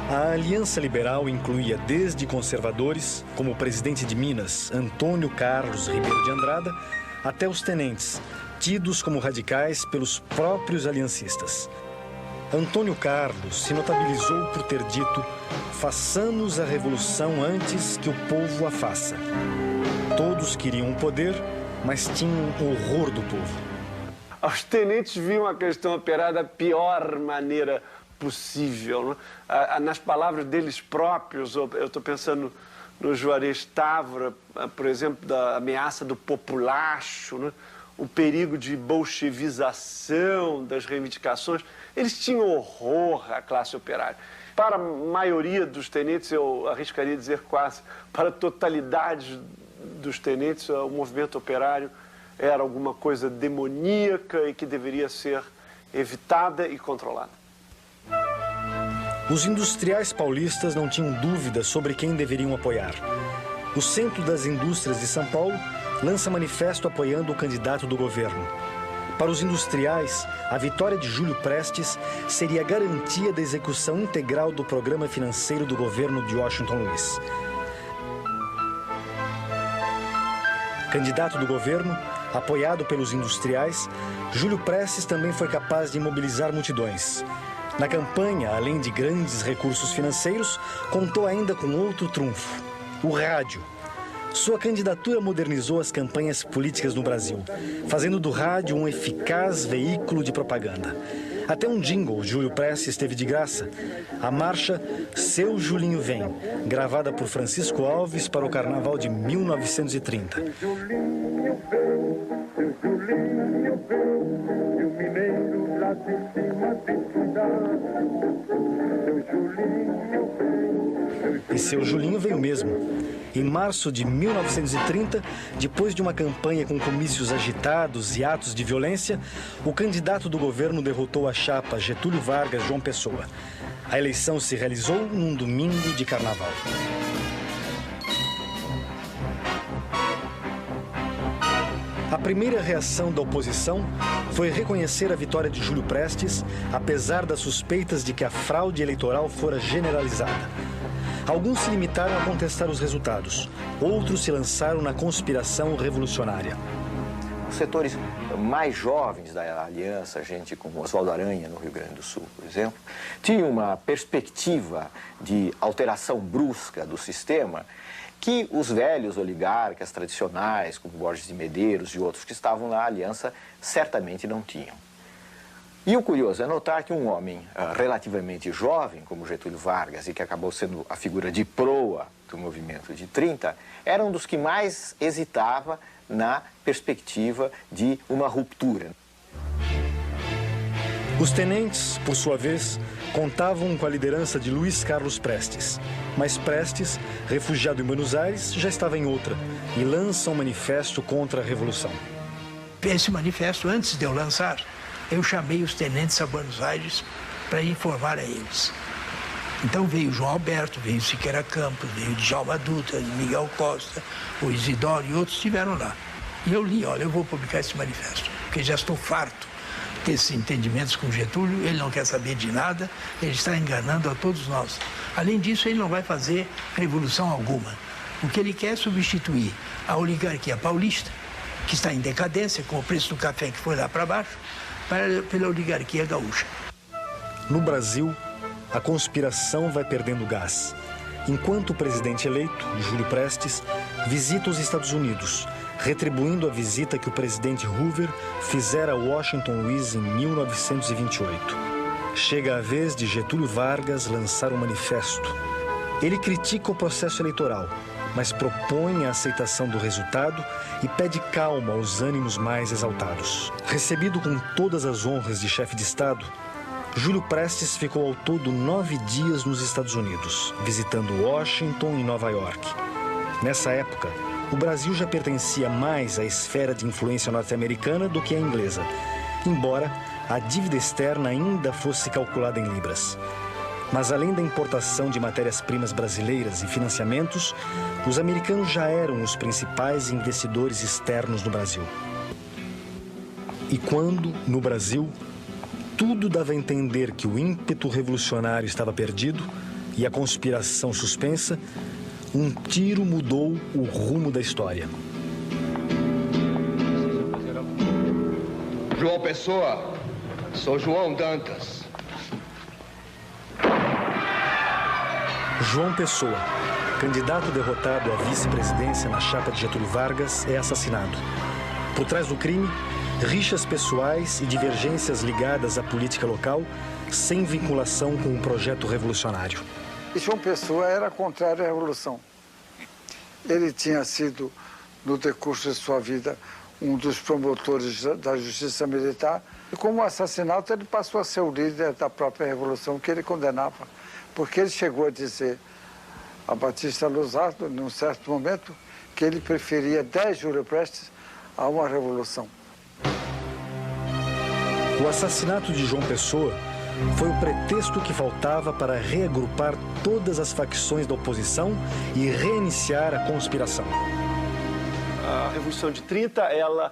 Speaker 2: A Aliança Liberal incluía desde conservadores, como o presidente de Minas, Antônio Carlos Ribeiro de Andrada, até os tenentes, tidos como radicais pelos próprios aliancistas. Antônio Carlos se notabilizou por ter dito: façamos a revolução antes que o povo a faça. Todos queriam o poder, mas tinham horror do povo.
Speaker 9: Os tenentes viam a questão operária da pior maneira possível. Né? Nas palavras deles próprios, eu estou pensando no Juarez Távora, por exemplo, da ameaça do populacho, né? O perigo de bolchevização das reivindicações. Eles tinham horror à classe operária. Para a maioria dos tenentes, eu arriscaria dizer quase, para a totalidade dos tenentes, o movimento operário era alguma coisa demoníaca e que deveria ser evitada e controlada.
Speaker 2: Os industriais paulistas não tinham dúvida sobre quem deveriam apoiar. O Centro das Indústrias de São Paulo lança manifesto apoiando o candidato do governo. Para os industriais, a vitória de Júlio Prestes seria a garantia da execução integral do programa financeiro do governo de Washington Luiz. Candidato do governo, apoiado pelos industriais, Júlio Prestes também foi capaz de mobilizar multidões. Na campanha, além de grandes recursos financeiros, contou ainda com outro trunfo: o rádio. Sua candidatura modernizou as campanhas políticas no Brasil, fazendo do rádio um eficaz veículo de propaganda. Até um jingle Júlio Prestes teve de graça: a marcha Seu Julinho Vem, gravada por Francisco Alves para o Carnaval de 1930. E Seu Julinho veio mesmo. Em março de 1930, depois de uma campanha com comícios agitados e atos de violência, o candidato do governo derrotou a chapa Getúlio Vargas João Pessoa. A eleição se realizou num domingo de carnaval. A primeira reação da oposição foi reconhecer a vitória de Júlio Prestes, apesar das suspeitas de que a fraude eleitoral fora generalizada. Alguns se limitaram a contestar os resultados, outros se lançaram na conspiração revolucionária.
Speaker 3: Os setores mais jovens da Aliança, gente como Oswaldo Aranha, no Rio Grande do Sul, por exemplo, tinham uma perspectiva de alteração brusca do sistema que os velhos oligarcas tradicionais, como Borges de Medeiros e outros que estavam na Aliança, certamente não tinham. E o curioso é notar que um homem relativamente jovem, como Getúlio Vargas, e que acabou sendo a figura de proa do movimento de 30, era um dos que mais hesitava na perspectiva de uma ruptura.
Speaker 2: Os tenentes, por sua vez, contavam com a liderança de Luiz Carlos Prestes. Mas Prestes, refugiado em Buenos Aires, já estava em outra e lança um manifesto contra a Revolução.
Speaker 6: Esse manifesto, antes de eu lançar, eu chamei os tenentes a Buenos Aires para informar a eles. Então veio João Alberto, veio Siqueira Campos, veio Djalma Dutra, Miguel Costa, o Isidoro e outros estiveram lá. E eu li: olha, eu vou publicar esse manifesto, porque já estou farto desses entendimentos com Getúlio, ele não quer saber de nada, ele está enganando a todos nós. Além disso, ele não vai fazer revolução alguma. O que ele quer é substituir a oligarquia paulista, que está em decadência, com o preço do café que foi lá para baixo, pela oligarquia gaúcha.
Speaker 2: No Brasil, a conspiração vai perdendo gás. Enquanto o presidente eleito, Júlio Prestes, visita os Estados Unidos, retribuindo a visita que o presidente Hoover fizera a Washington Luiz em 1928. Chega a vez de Getúlio Vargas lançar um manifesto. Ele critica o processo eleitoral, mas propõe a aceitação do resultado e pede calma aos ânimos mais exaltados. Recebido com todas as honras de chefe de Estado, Júlio Prestes ficou ao todo 9 dias nos Estados Unidos, visitando Washington e Nova York. Nessa época, o Brasil já pertencia mais à esfera de influência norte-americana do que à inglesa, embora a dívida externa ainda fosse calculada em libras. Mas além da importação de matérias-primas brasileiras e financiamentos, os americanos já eram os principais investidores externos no Brasil. E quando, no Brasil, tudo dava a entender que o ímpeto revolucionário estava perdido e a conspiração suspensa, um tiro mudou o rumo da história.
Speaker 10: João Pessoa, sou João Dantas.
Speaker 2: João Pessoa, candidato derrotado à vice-presidência na chapa de Getúlio Vargas, é assassinado. Por trás do crime, rixas pessoais e divergências ligadas à política local, sem vinculação com um projeto revolucionário.
Speaker 11: João Pessoa era contrário à revolução. Ele tinha sido, no decurso de sua vida, um dos promotores da justiça militar. E como assassinato, ele passou a ser o líder da própria revolução que ele condenava. Porque ele chegou a dizer a Batista Lousado, num certo momento, que ele preferia 10 Júlio Prestes a uma revolução.
Speaker 2: O assassinato de João Pessoa foi o pretexto que faltava para reagrupar todas as facções da oposição e reiniciar a conspiração.
Speaker 9: A Revolução de 30, ela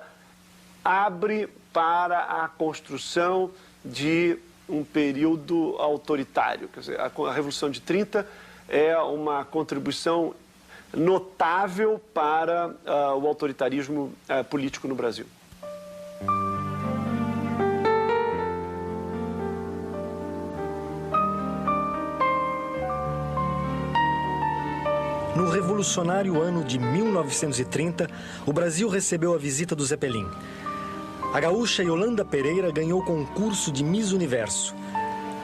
Speaker 9: abre para a construção de um período autoritário. Quer dizer, a Revolução de 30 é uma contribuição notável para o autoritarismo político no Brasil.
Speaker 2: No revolucionário ano de 1930, o Brasil recebeu a visita do Zeppelin. A gaúcha Yolanda Pereira ganhou o concurso de Miss Universo.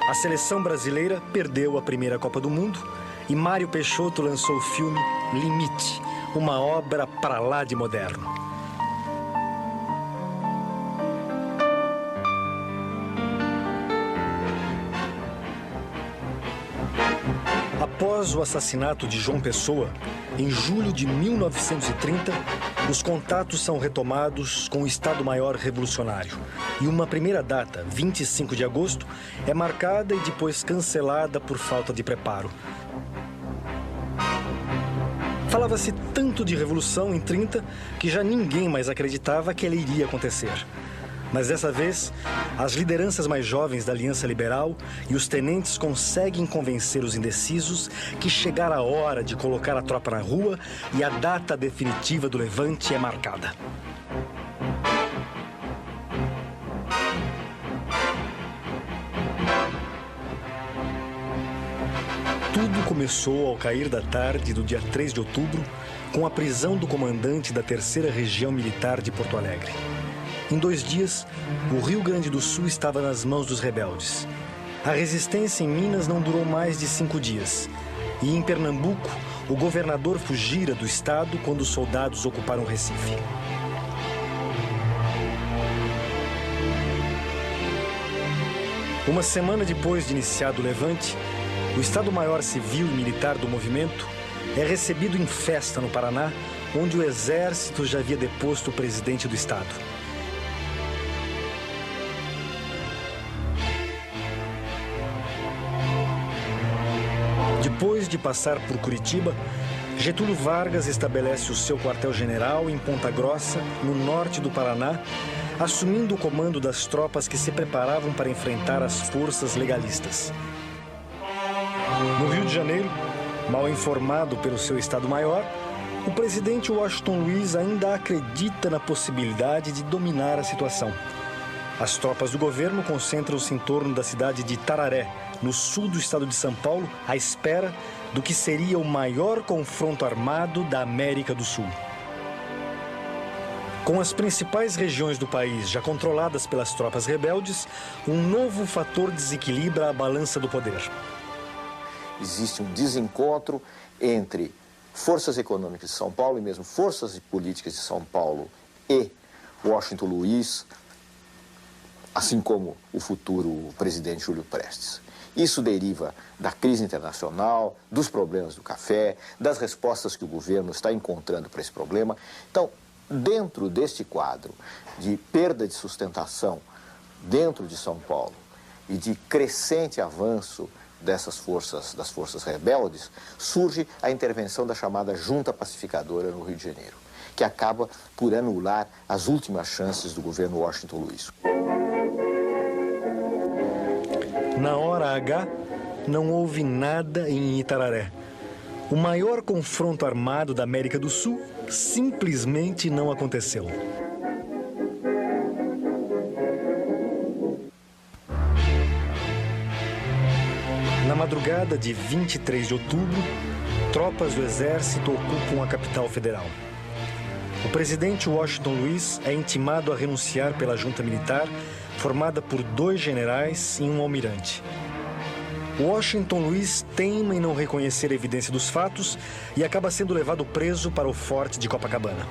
Speaker 2: A seleção brasileira perdeu a primeira Copa do Mundo e Mário Peixoto lançou o filme Limite, uma obra pra lá de moderno. Após o assassinato de João Pessoa, em julho de 1930, os contatos são retomados com o Estado-Maior Revolucionário. E uma primeira data, 25 de agosto, é marcada e depois cancelada por falta de preparo. Falava-se tanto de revolução em 30 que já ninguém mais acreditava que ela iria acontecer. Mas dessa vez, as lideranças mais jovens da Aliança Liberal e os tenentes conseguem convencer os indecisos que chegará a hora de colocar a tropa na rua e a data definitiva do levante é marcada. Tudo começou ao cair da tarde do dia 3 de outubro, com a prisão do comandante da 3ª Região Militar de Porto Alegre. Em 2 dias, o Rio Grande do Sul estava nas mãos dos rebeldes. A resistência em Minas não durou mais de 5 dias. E em Pernambuco, o governador fugira do estado quando os soldados ocuparam Recife. Uma semana depois de iniciado o levante, o Estado-Maior Civil e Militar do movimento é recebido em festa no Paraná, onde o Exército já havia deposto o presidente do estado. Depois de passar por Curitiba, Getúlio Vargas estabelece o seu quartel-general em Ponta Grossa, no norte do Paraná, assumindo o comando das tropas que se preparavam para enfrentar as forças legalistas. No Rio de Janeiro, mal informado pelo seu Estado-Maior, o presidente Washington Luiz ainda acredita na possibilidade de dominar a situação. As tropas do governo concentram-se em torno da cidade de Tararé, no sul do estado de São Paulo, à espera do que seria o maior confronto armado da América do Sul. Com as principais regiões do país já controladas pelas tropas rebeldes, um novo fator desequilibra a balança do poder.
Speaker 3: Existe um desencontro entre forças econômicas de São Paulo e mesmo forças políticas de São Paulo e Washington Luiz, assim como o futuro presidente Júlio Prestes. Isso deriva da crise internacional, dos problemas do café, das respostas que o governo está encontrando para esse problema. Então, dentro deste quadro de perda de sustentação dentro de São Paulo e de crescente avanço das forças rebeldes, surge a intervenção da chamada Junta Pacificadora no Rio de Janeiro, que acaba por anular as últimas chances do governo Washington Luiz.
Speaker 2: Na hora H, não houve nada em Itararé. O maior confronto armado da América do Sul simplesmente não aconteceu. Na madrugada de 23 de outubro, tropas do Exército ocupam a capital federal. O presidente Washington Luiz é intimado a renunciar pela junta militar, formada por 2 generais e um almirante. Washington Luiz teima em não reconhecer a evidência dos fatos e acaba sendo levado preso para o forte de Copacabana.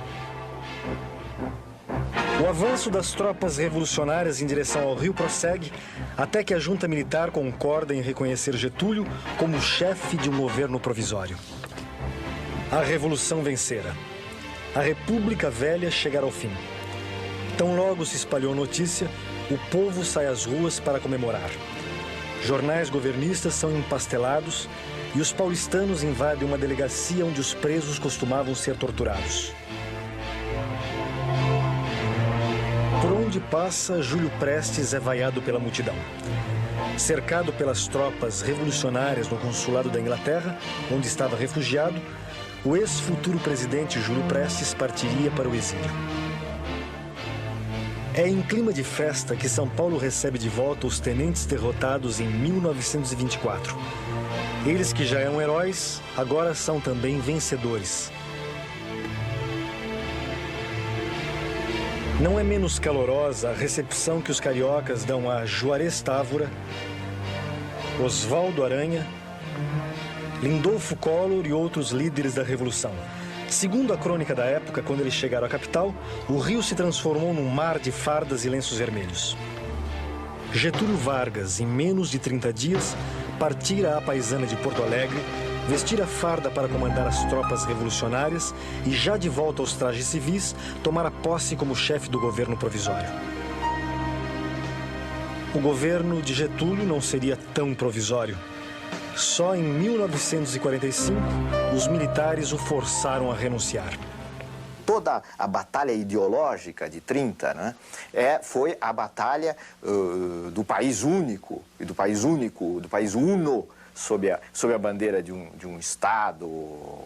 Speaker 2: O avanço das tropas revolucionárias em direção ao Rio prossegue até que a junta militar concorda em reconhecer Getúlio como chefe de um governo provisório. A revolução vencera. A República Velha chegará ao fim. Tão logo se espalhou a notícia, o povo sai às ruas para comemorar. Jornais governistas são empastelados e os paulistanos invadem uma delegacia onde os presos costumavam ser torturados. Por onde passa, Júlio Prestes é vaiado pela multidão. Cercado pelas tropas revolucionárias no consulado da Inglaterra, onde estava refugiado, o ex-futuro presidente Júlio Prestes partiria para o exílio. É em clima de festa que São Paulo recebe de volta os tenentes derrotados em 1924. Eles que já eram heróis, agora são também vencedores. Não é menos calorosa a recepção que os cariocas dão a Juarez Távora, Oswaldo Aranha, Lindolfo Collor e outros líderes da Revolução. Segundo a crônica da época, quando eles chegaram à capital, o Rio se transformou num mar de fardas e lenços vermelhos. Getúlio Vargas, em menos de 30 dias, partira à paisana de Porto Alegre, vestira farda para comandar as tropas revolucionárias e, já de volta aos trajes civis, tomara posse como chefe do governo provisório. O governo de Getúlio não seria tão provisório. Só em 1945, os militares o forçaram a renunciar.
Speaker 3: Toda a batalha ideológica de 30, né, foi a batalha do país único, e do país uno, sob a bandeira de um Estado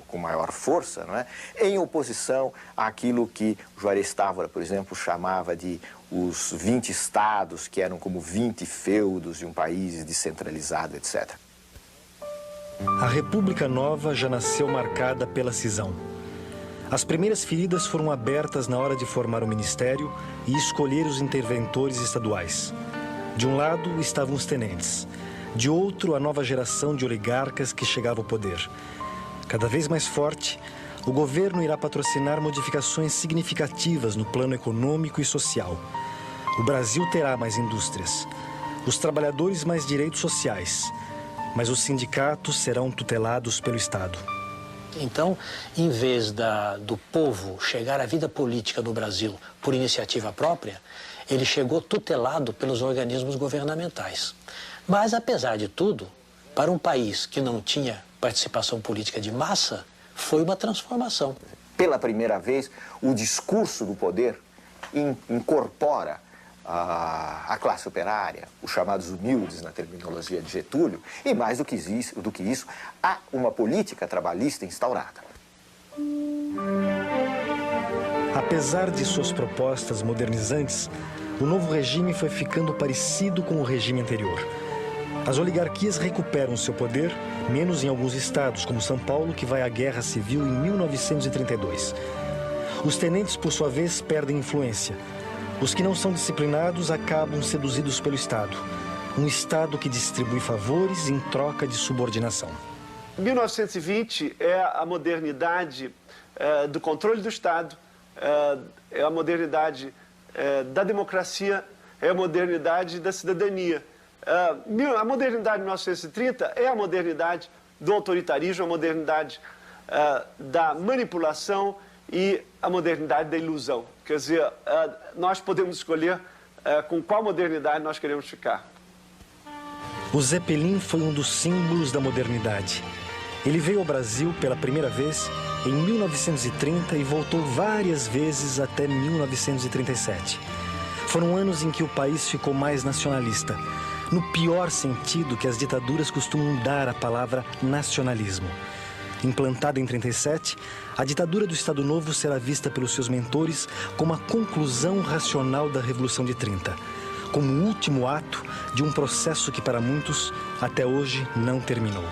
Speaker 3: com maior força, não é? Em oposição àquilo que Juarez Távora, por exemplo, chamava de os 20 estados, que eram como 20 feudos de um país descentralizado, etc.
Speaker 2: A República Nova já nasceu marcada pela cisão. As primeiras feridas foram abertas na hora de formar o ministério e escolher os interventores estaduais. De um lado estavam os tenentes, de outro a nova geração de oligarcas que chegava ao poder. Cada vez mais forte, o governo irá patrocinar modificações significativas no plano econômico e social. O Brasil terá mais indústrias, os trabalhadores mais direitos sociais, mas os sindicatos serão tutelados pelo Estado.
Speaker 4: Então, em vez do povo chegar à vida política no Brasil por iniciativa própria, ele chegou tutelado pelos organismos governamentais. Mas, apesar de tudo, para um país que não tinha participação política de massa, foi uma transformação.
Speaker 3: Pela primeira vez, o discurso do poder incorpora a classe operária, os chamados humildes na terminologia de Getúlio, e mais do que isso, há uma política trabalhista instaurada.
Speaker 2: Apesar de suas propostas modernizantes, o novo regime foi ficando parecido com o regime anterior. As oligarquias recuperam seu poder, menos em alguns estados, como São Paulo, que vai à Guerra Civil em 1932. Os tenentes, por sua vez, perdem influência. Os que não são disciplinados acabam seduzidos pelo Estado. Um Estado que distribui favores em troca de subordinação.
Speaker 9: 1920 é a modernidade do controle do Estado, é a modernidade da democracia, é a modernidade da cidadania. A modernidade de 1930 é a modernidade do autoritarismo, a modernidade da manipulação e a modernidade da ilusão. Quer dizer, nós podemos escolher com qual modernidade nós queremos ficar.
Speaker 2: O Zeppelin foi um dos símbolos da modernidade. Ele veio ao Brasil pela primeira vez em 1930 e voltou várias vezes até 1937. Foram anos em que o país ficou mais nacionalista, no pior sentido que as ditaduras costumam dar à palavra nacionalismo. Implantada em 37, a ditadura do Estado Novo será vista pelos seus mentores como a conclusão racional da Revolução de 30, como o último ato de um processo que para muitos até hoje não terminou.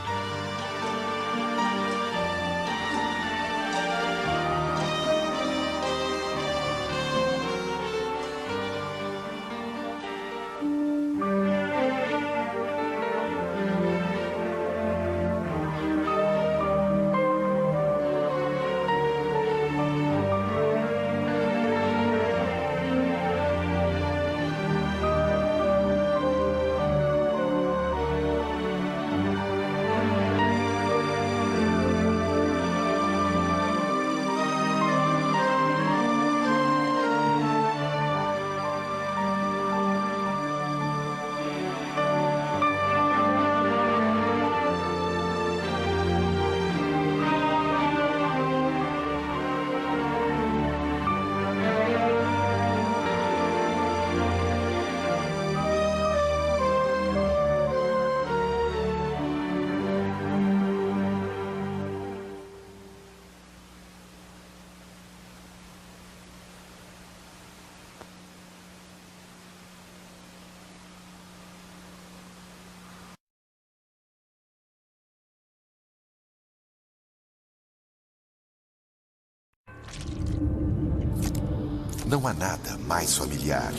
Speaker 12: Não há nada mais familiar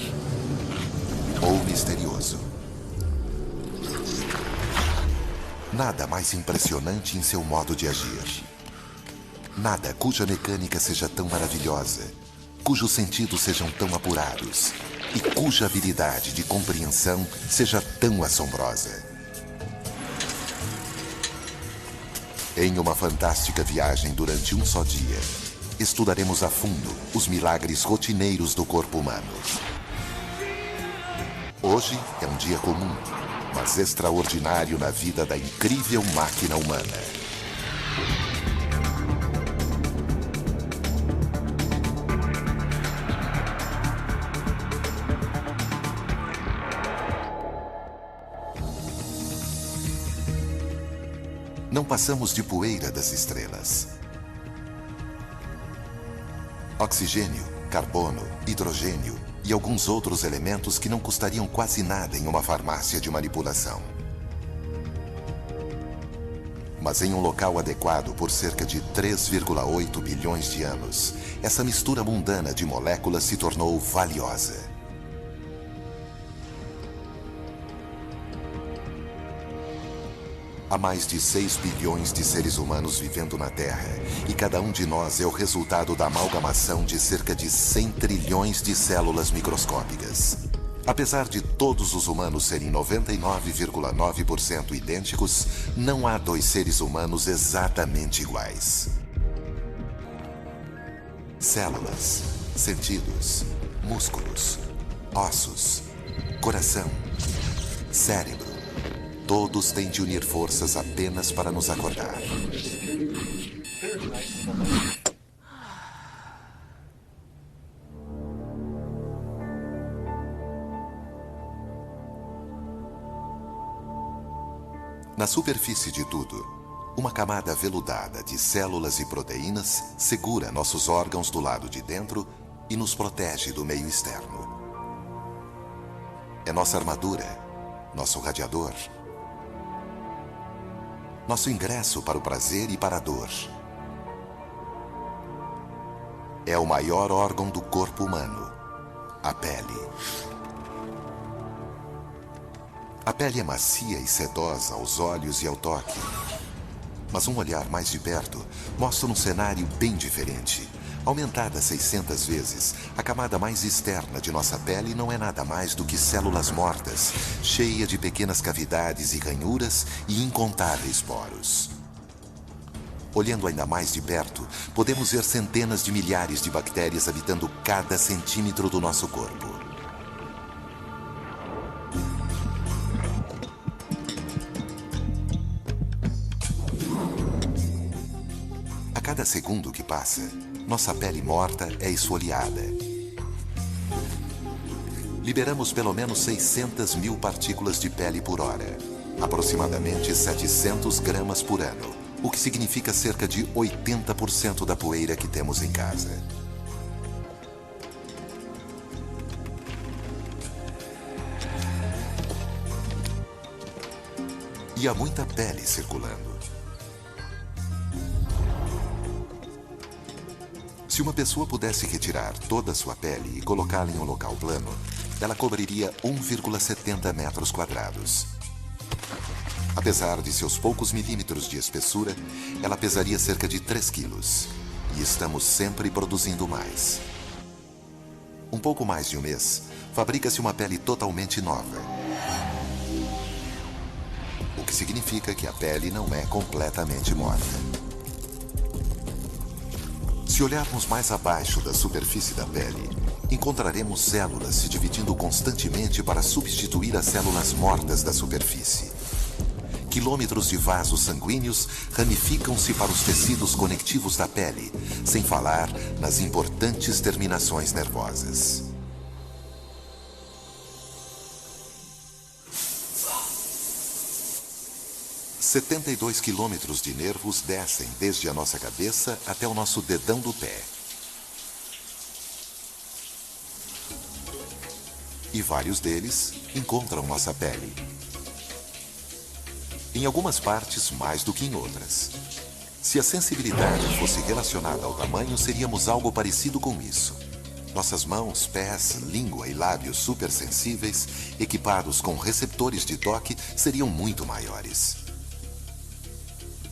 Speaker 12: ou misterioso. Nada mais impressionante em seu modo de agir. Nada cuja mecânica seja tão maravilhosa, cujos sentidos sejam tão apurados e cuja habilidade de compreensão seja tão assombrosa. Em uma fantástica viagem durante um só dia, estudaremos a fundo os milagres rotineiros do corpo humano. Hoje é um dia comum, mas extraordinário na vida da incrível máquina humana. Não passamos de poeira das estrelas. Oxigênio, carbono, hidrogênio e alguns outros elementos que não custariam quase nada em uma farmácia de manipulação. Mas em um local adequado por cerca de 3,8 bilhões de anos, essa mistura mundana de moléculas se tornou valiosa. Há mais de 6 bilhões de seres humanos vivendo na Terra, e cada um de nós é o resultado da amalgamação de cerca de 100 trilhões de células microscópicas. Apesar de todos os humanos serem 99,9% idênticos, não há dois seres humanos exatamente iguais. Células, sentidos, músculos, ossos, coração, cérebro. Todos têm de unir forças apenas para nos acordar. Na superfície de tudo, uma camada veludada de células e proteínas segura nossos órgãos do lado de dentro e nos protege do meio externo. É nossa armadura, nosso radiador, nosso ingresso para o prazer e para a dor. É o maior órgão do corpo humano, a pele. A pele é macia e sedosa aos olhos e ao toque. Mas um olhar mais de perto mostra um cenário bem diferente. Aumentada 600 vezes, a camada mais externa de nossa pele não é nada mais do que células mortas, cheia de pequenas cavidades e ranhuras e incontáveis poros. Olhando ainda mais de perto, podemos ver centenas de milhares de bactérias habitando cada centímetro do nosso corpo. A cada segundo que passa, nossa pele morta é esfoliada. Liberamos pelo menos 600 mil partículas de pele por hora, aproximadamente 700 gramas por ano, o que significa cerca de 80% da poeira que temos em casa. E há muita pele circulando. Se uma pessoa pudesse retirar toda a sua pele e colocá-la em um local plano, ela cobriria 1,70 metros quadrados. Apesar de seus poucos milímetros de espessura, ela pesaria cerca de 3 quilos. E estamos sempre produzindo mais. Um pouco mais de um mês, fabrica-se uma pele totalmente nova. O que significa que a pele não é completamente morta. Se olharmos mais abaixo da superfície da pele, encontraremos células se dividindo constantemente para substituir as células mortas da superfície. Quilômetros de vasos sanguíneos ramificam-se para os tecidos conectivos da pele, sem falar nas importantes terminações nervosas. – 72 quilômetros de nervos descem desde a nossa cabeça até o nosso dedão do pé. E vários deles encontram nossa pele. Em algumas partes, mais do que em outras. Se a sensibilidade fosse relacionada ao tamanho, seríamos algo parecido com isso. Nossas mãos, pés, língua e lábios supersensíveis, equipados com receptores de toque, seriam muito maiores.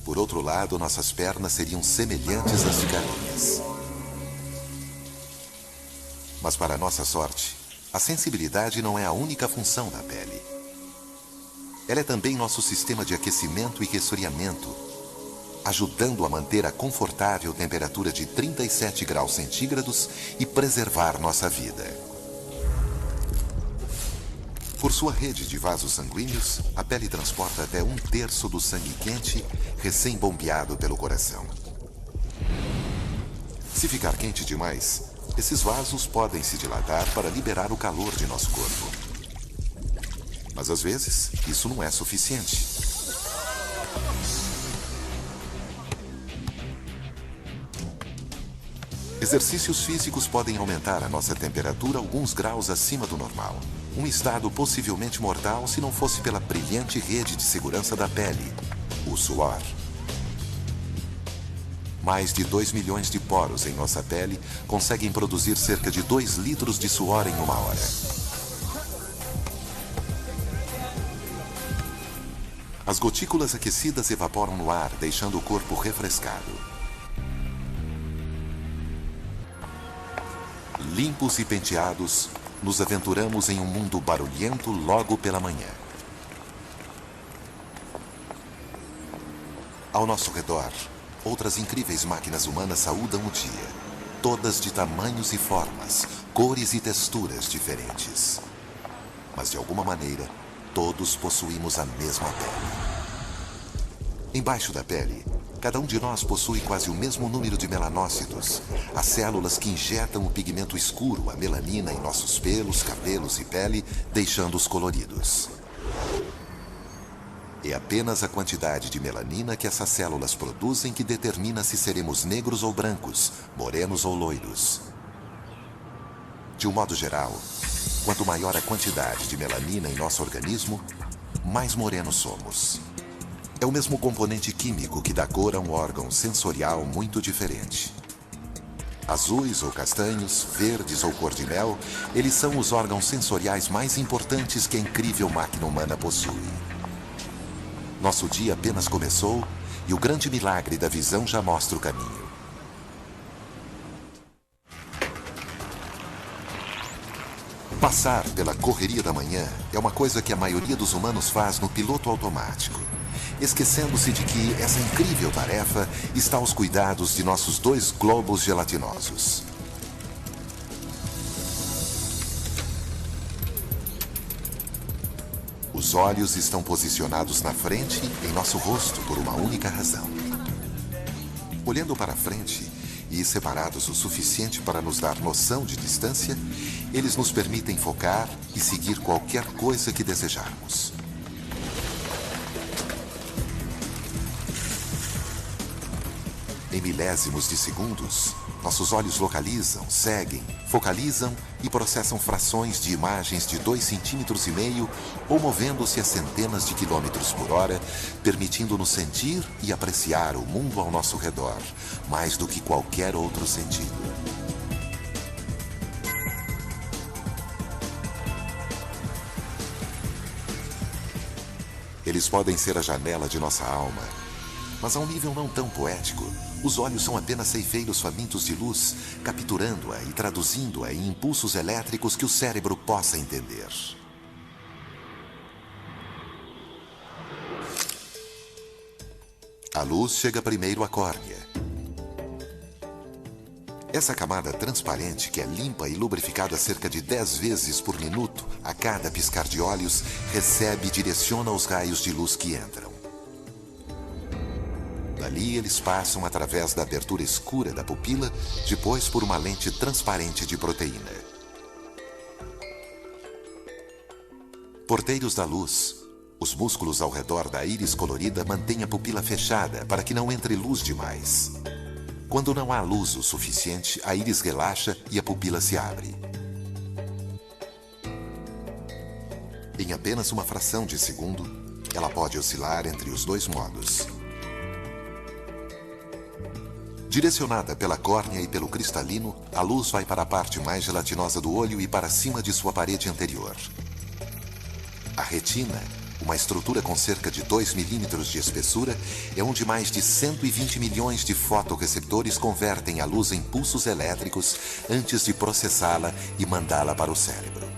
Speaker 12: Por outro lado, nossas pernas seriam semelhantes às de galinhas. Mas, para nossa sorte, a sensibilidade não é a única função da pele. Ela é também nosso sistema de aquecimento e resfriamento, ajudando a manter a confortável temperatura de 37 graus centígrados e preservar nossa vida. Por sua rede de vasos sanguíneos, a pele transporta até 1/3 do sangue quente recém-bombeado pelo coração. Se ficar quente demais, esses vasos podem se dilatar para liberar o calor de nosso corpo. Mas às vezes, isso não é suficiente. Exercícios físicos podem aumentar a nossa temperatura alguns graus acima do normal. Um estado possivelmente mortal se não fosse pela brilhante rede de segurança da pele, o suor. Mais de 2 milhões de poros em nossa pele conseguem produzir cerca de 2 litros de suor em uma hora. As gotículas aquecidas evaporam no ar, deixando o corpo refrescado. Limpos e penteados, nos aventuramos em um mundo barulhento logo pela manhã. Ao nosso redor, outras incríveis máquinas humanas saúdam o dia, todas de tamanhos e formas, cores e texturas diferentes. Mas de alguma maneira, todos possuímos a mesma pele. Embaixo da pele, cada um de nós possui quase o mesmo número de melanócitos, as células que injetam o pigmento escuro, a melanina, em nossos pelos, cabelos e pele, deixando-os coloridos. É apenas a quantidade de melanina que essas células produzem que determina se seremos negros ou brancos, morenos ou loiros. De um modo geral, quanto maior a quantidade de melanina em nosso organismo, mais morenos somos. É o mesmo componente químico que dá cor a um órgão sensorial muito diferente. Azuis ou castanhos, verdes ou cor de mel, eles são os órgãos sensoriais mais importantes que a incrível máquina humana possui. Nosso dia apenas começou e o grande milagre da visão já mostra o caminho. Passar pela correria da manhã é uma coisa que a maioria dos humanos faz no piloto automático, esquecendo-se de que essa incrível tarefa está aos cuidados de nossos 2 globos gelatinosos. Os olhos estão posicionados na frente em nosso rosto por uma única razão. Olhando para frente e separados o suficiente para nos dar noção de distância, eles nos permitem focar e seguir qualquer coisa que desejarmos. Em milésimos de segundos, nossos olhos localizam, seguem, focalizam e processam frações de imagens de 2,5 cm ou movendo-se a centenas de quilômetros por hora, permitindo-nos sentir e apreciar o mundo ao nosso redor, mais do que qualquer outro sentido. Eles podem ser a janela de nossa alma, mas a um nível não tão poético. Os olhos são apenas ceifeiros famintos de luz, capturando-a e traduzindo-a em impulsos elétricos que o cérebro possa entender. A luz chega primeiro à córnea. Essa camada transparente, que é limpa e lubrificada cerca de 10 vezes por minuto a cada piscar de olhos, recebe e direciona os raios de luz que entram. Dali, eles passam através da abertura escura da pupila, depois por uma lente transparente de proteína. Porteiros da luz. Os músculos ao redor da íris colorida mantêm a pupila fechada para que não entre luz demais. Quando não há luz o suficiente, a íris relaxa e a pupila se abre. Em apenas uma fração de segundo, ela pode oscilar entre os 2 modos. Direcionada pela córnea e pelo cristalino, a luz vai para a parte mais gelatinosa do olho e para cima de sua parede anterior. A retina, uma estrutura com cerca de 2 milímetros de espessura, é onde mais de 120 milhões de fotorreceptores convertem a luz em pulsos elétricos antes de processá-la e mandá-la para o cérebro.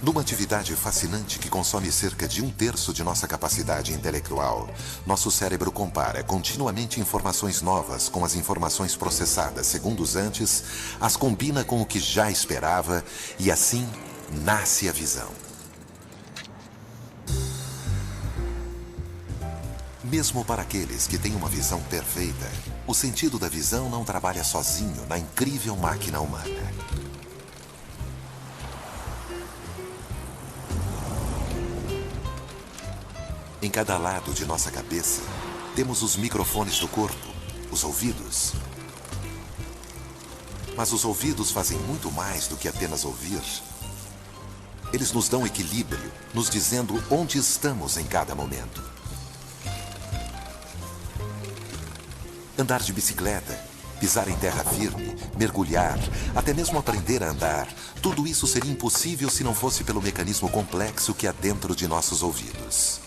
Speaker 12: Numa atividade fascinante que consome cerca de 1/3 de nossa capacidade intelectual, nosso cérebro compara continuamente informações novas com as informações processadas segundos antes, as combina com o que já esperava e assim nasce a visão. Mesmo para aqueles que têm uma visão perfeita, o sentido da visão não trabalha sozinho na incrível máquina humana. Em cada lado de nossa cabeça, temos os microfones do corpo, os ouvidos. Mas os ouvidos fazem muito mais do que apenas ouvir. Eles nos dão equilíbrio, nos dizendo onde estamos em cada momento. Andar de bicicleta, pisar em terra firme, mergulhar, até mesmo aprender a andar, tudo isso seria impossível se não fosse pelo mecanismo complexo que há dentro de nossos ouvidos.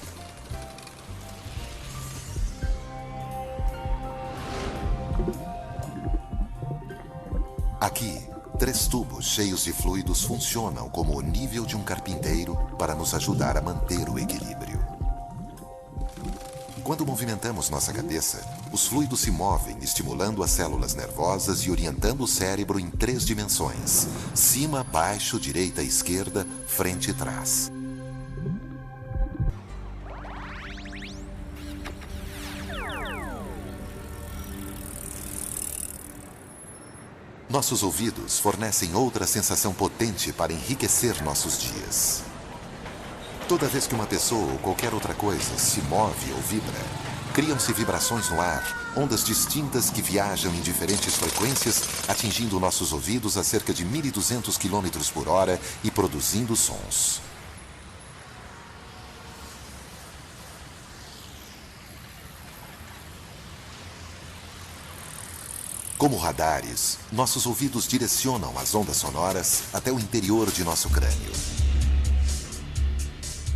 Speaker 12: Aqui, 3 tubos cheios de fluidos funcionam como o nível de um carpinteiro para nos ajudar a manter o equilíbrio. Quando movimentamos nossa cabeça, os fluidos se movem, estimulando as células nervosas e orientando o cérebro em 3 dimensões: cima, baixo, direita, esquerda, frente e trás. Nossos ouvidos fornecem outra sensação potente para enriquecer nossos dias. Toda vez que uma pessoa ou qualquer outra coisa se move ou vibra, criam-se vibrações no ar, ondas distintas que viajam em diferentes frequências, atingindo nossos ouvidos a cerca de 1.200 km por hora e produzindo sons. Como radares, nossos ouvidos direcionam as ondas sonoras até o interior de nosso crânio.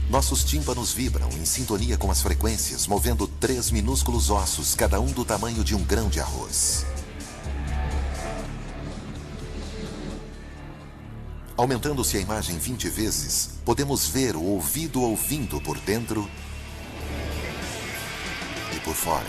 Speaker 12: Nossos tímpanos vibram em sintonia com as frequências, movendo 3 minúsculos ossos, cada um do tamanho de um grão de arroz. Aumentando-se a imagem 20 vezes, podemos ver o ouvido ouvindo por dentro e por fora.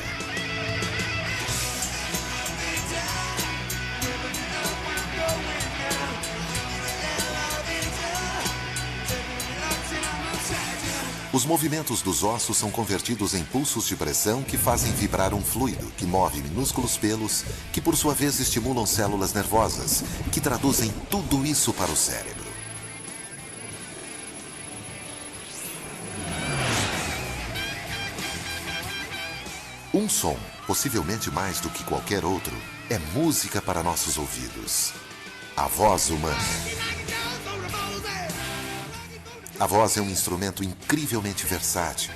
Speaker 12: Os movimentos dos ossos são convertidos em pulsos de pressão que fazem vibrar um fluido que move minúsculos pelos, que por sua vez estimulam células nervosas, que traduzem tudo isso para o cérebro. Um som, possivelmente mais do que qualquer outro, é música para nossos ouvidos. A voz humana. A voz é um instrumento incrivelmente versátil.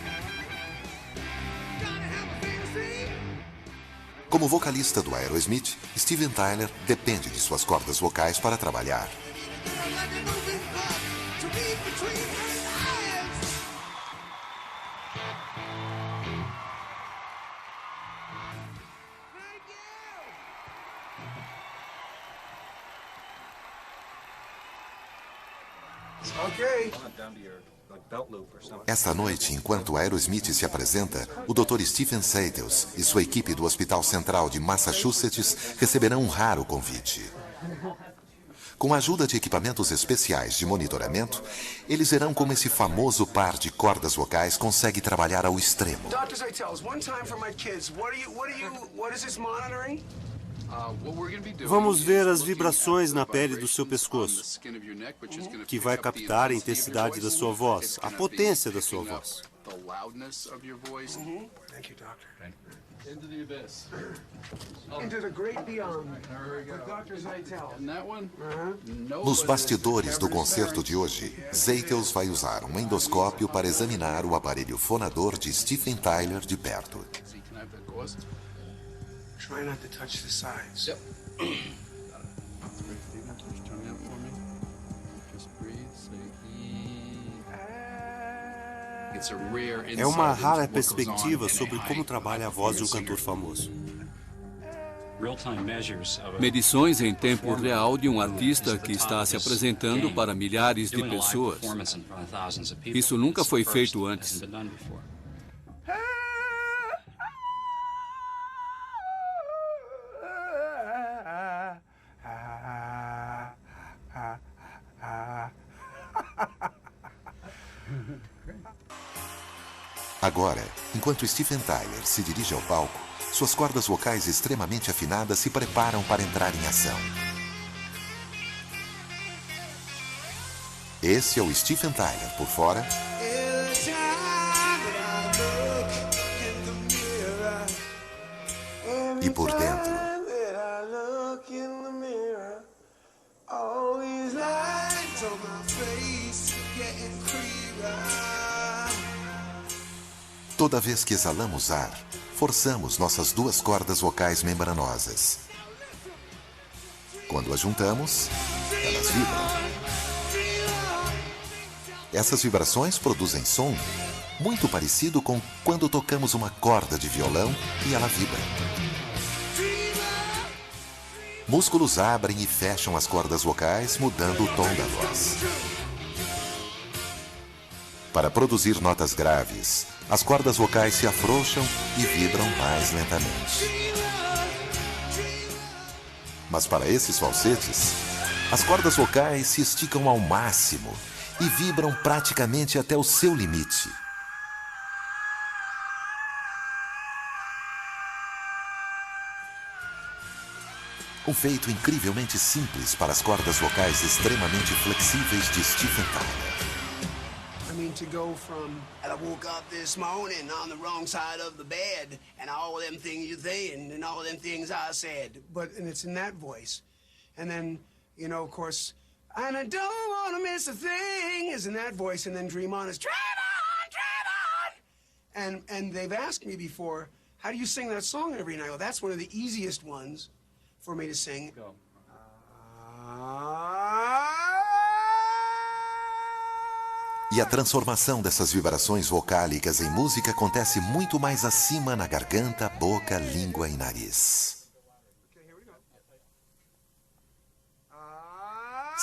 Speaker 12: Como vocalista do Aerosmith, Steven Tyler depende de suas cordas vocais para trabalhar. Esta noite, enquanto Aerosmith se apresenta, o Dr. Stephen Seitels e sua equipe do Hospital Central de Massachusetts receberão um raro convite. Com a ajuda de equipamentos especiais de monitoramento, eles verão como esse famoso par de cordas vocais consegue trabalhar ao extremo.
Speaker 13: Dr. Seitels, one time for my kids. What is this monitoring?
Speaker 14: Vamos ver as vibrações na pele do seu pescoço, que vai captar a intensidade da sua voz, a potência da sua voz.
Speaker 12: Nos bastidores do concerto de hoje, Seitels vai usar um endoscópio para examinar o aparelho fonador de Steven Tyler de perto.
Speaker 13: Try not to touch the sides. Yep.
Speaker 14: É uma rara perspectiva sobre como trabalha a voz de um cantor famoso.
Speaker 15: Medições em tempo real de um artista que está se apresentando para milhares de pessoas. Isso nunca foi feito antes.
Speaker 12: Agora, enquanto Steven Tyler se dirige ao palco, suas cordas vocais extremamente afinadas se preparam para entrar em ação. Esse é o Steven Tyler por fora e por dentro. Toda vez que exalamos ar, forçamos nossas duas cordas vocais membranosas. Quando as juntamos, elas vibram. Essas vibrações produzem som muito parecido com quando tocamos uma corda de violão e ela vibra. Músculos abrem e fecham as cordas vocais, mudando o tom da voz. Para produzir notas graves, as cordas vocais se afrouxam e vibram mais lentamente. Mas para esses falsetes, as cordas vocais se esticam ao máximo e vibram praticamente até o seu limite. Um feito incrivelmente simples para as cordas vocais extremamente flexíveis de Steven Tyler.
Speaker 13: To go from, I woke up this morning on the wrong side of the bed, and all them things you saying, and all them things I said. And it's in that voice. And then, you know, of course, and I don't want to miss a thing is in that voice, and then Dream On is Dream On! And they've asked me before, how do you sing that song every night? Well, that's one of the easiest ones for me to sing. Go.
Speaker 12: E a transformação dessas vibrações vocálicas em música acontece muito mais acima na garganta, boca, língua e nariz.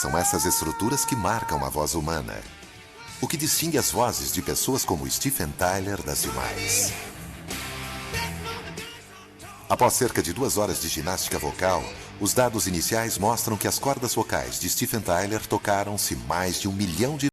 Speaker 12: São essas estruturas que marcam a voz humana. O que distingue as vozes de pessoas como Steven Tyler das demais. Após cerca de 2 horas de ginástica vocal, os dados iniciais mostram que as cordas vocais de Steven Tyler tocaram-se mais de 1 milhão de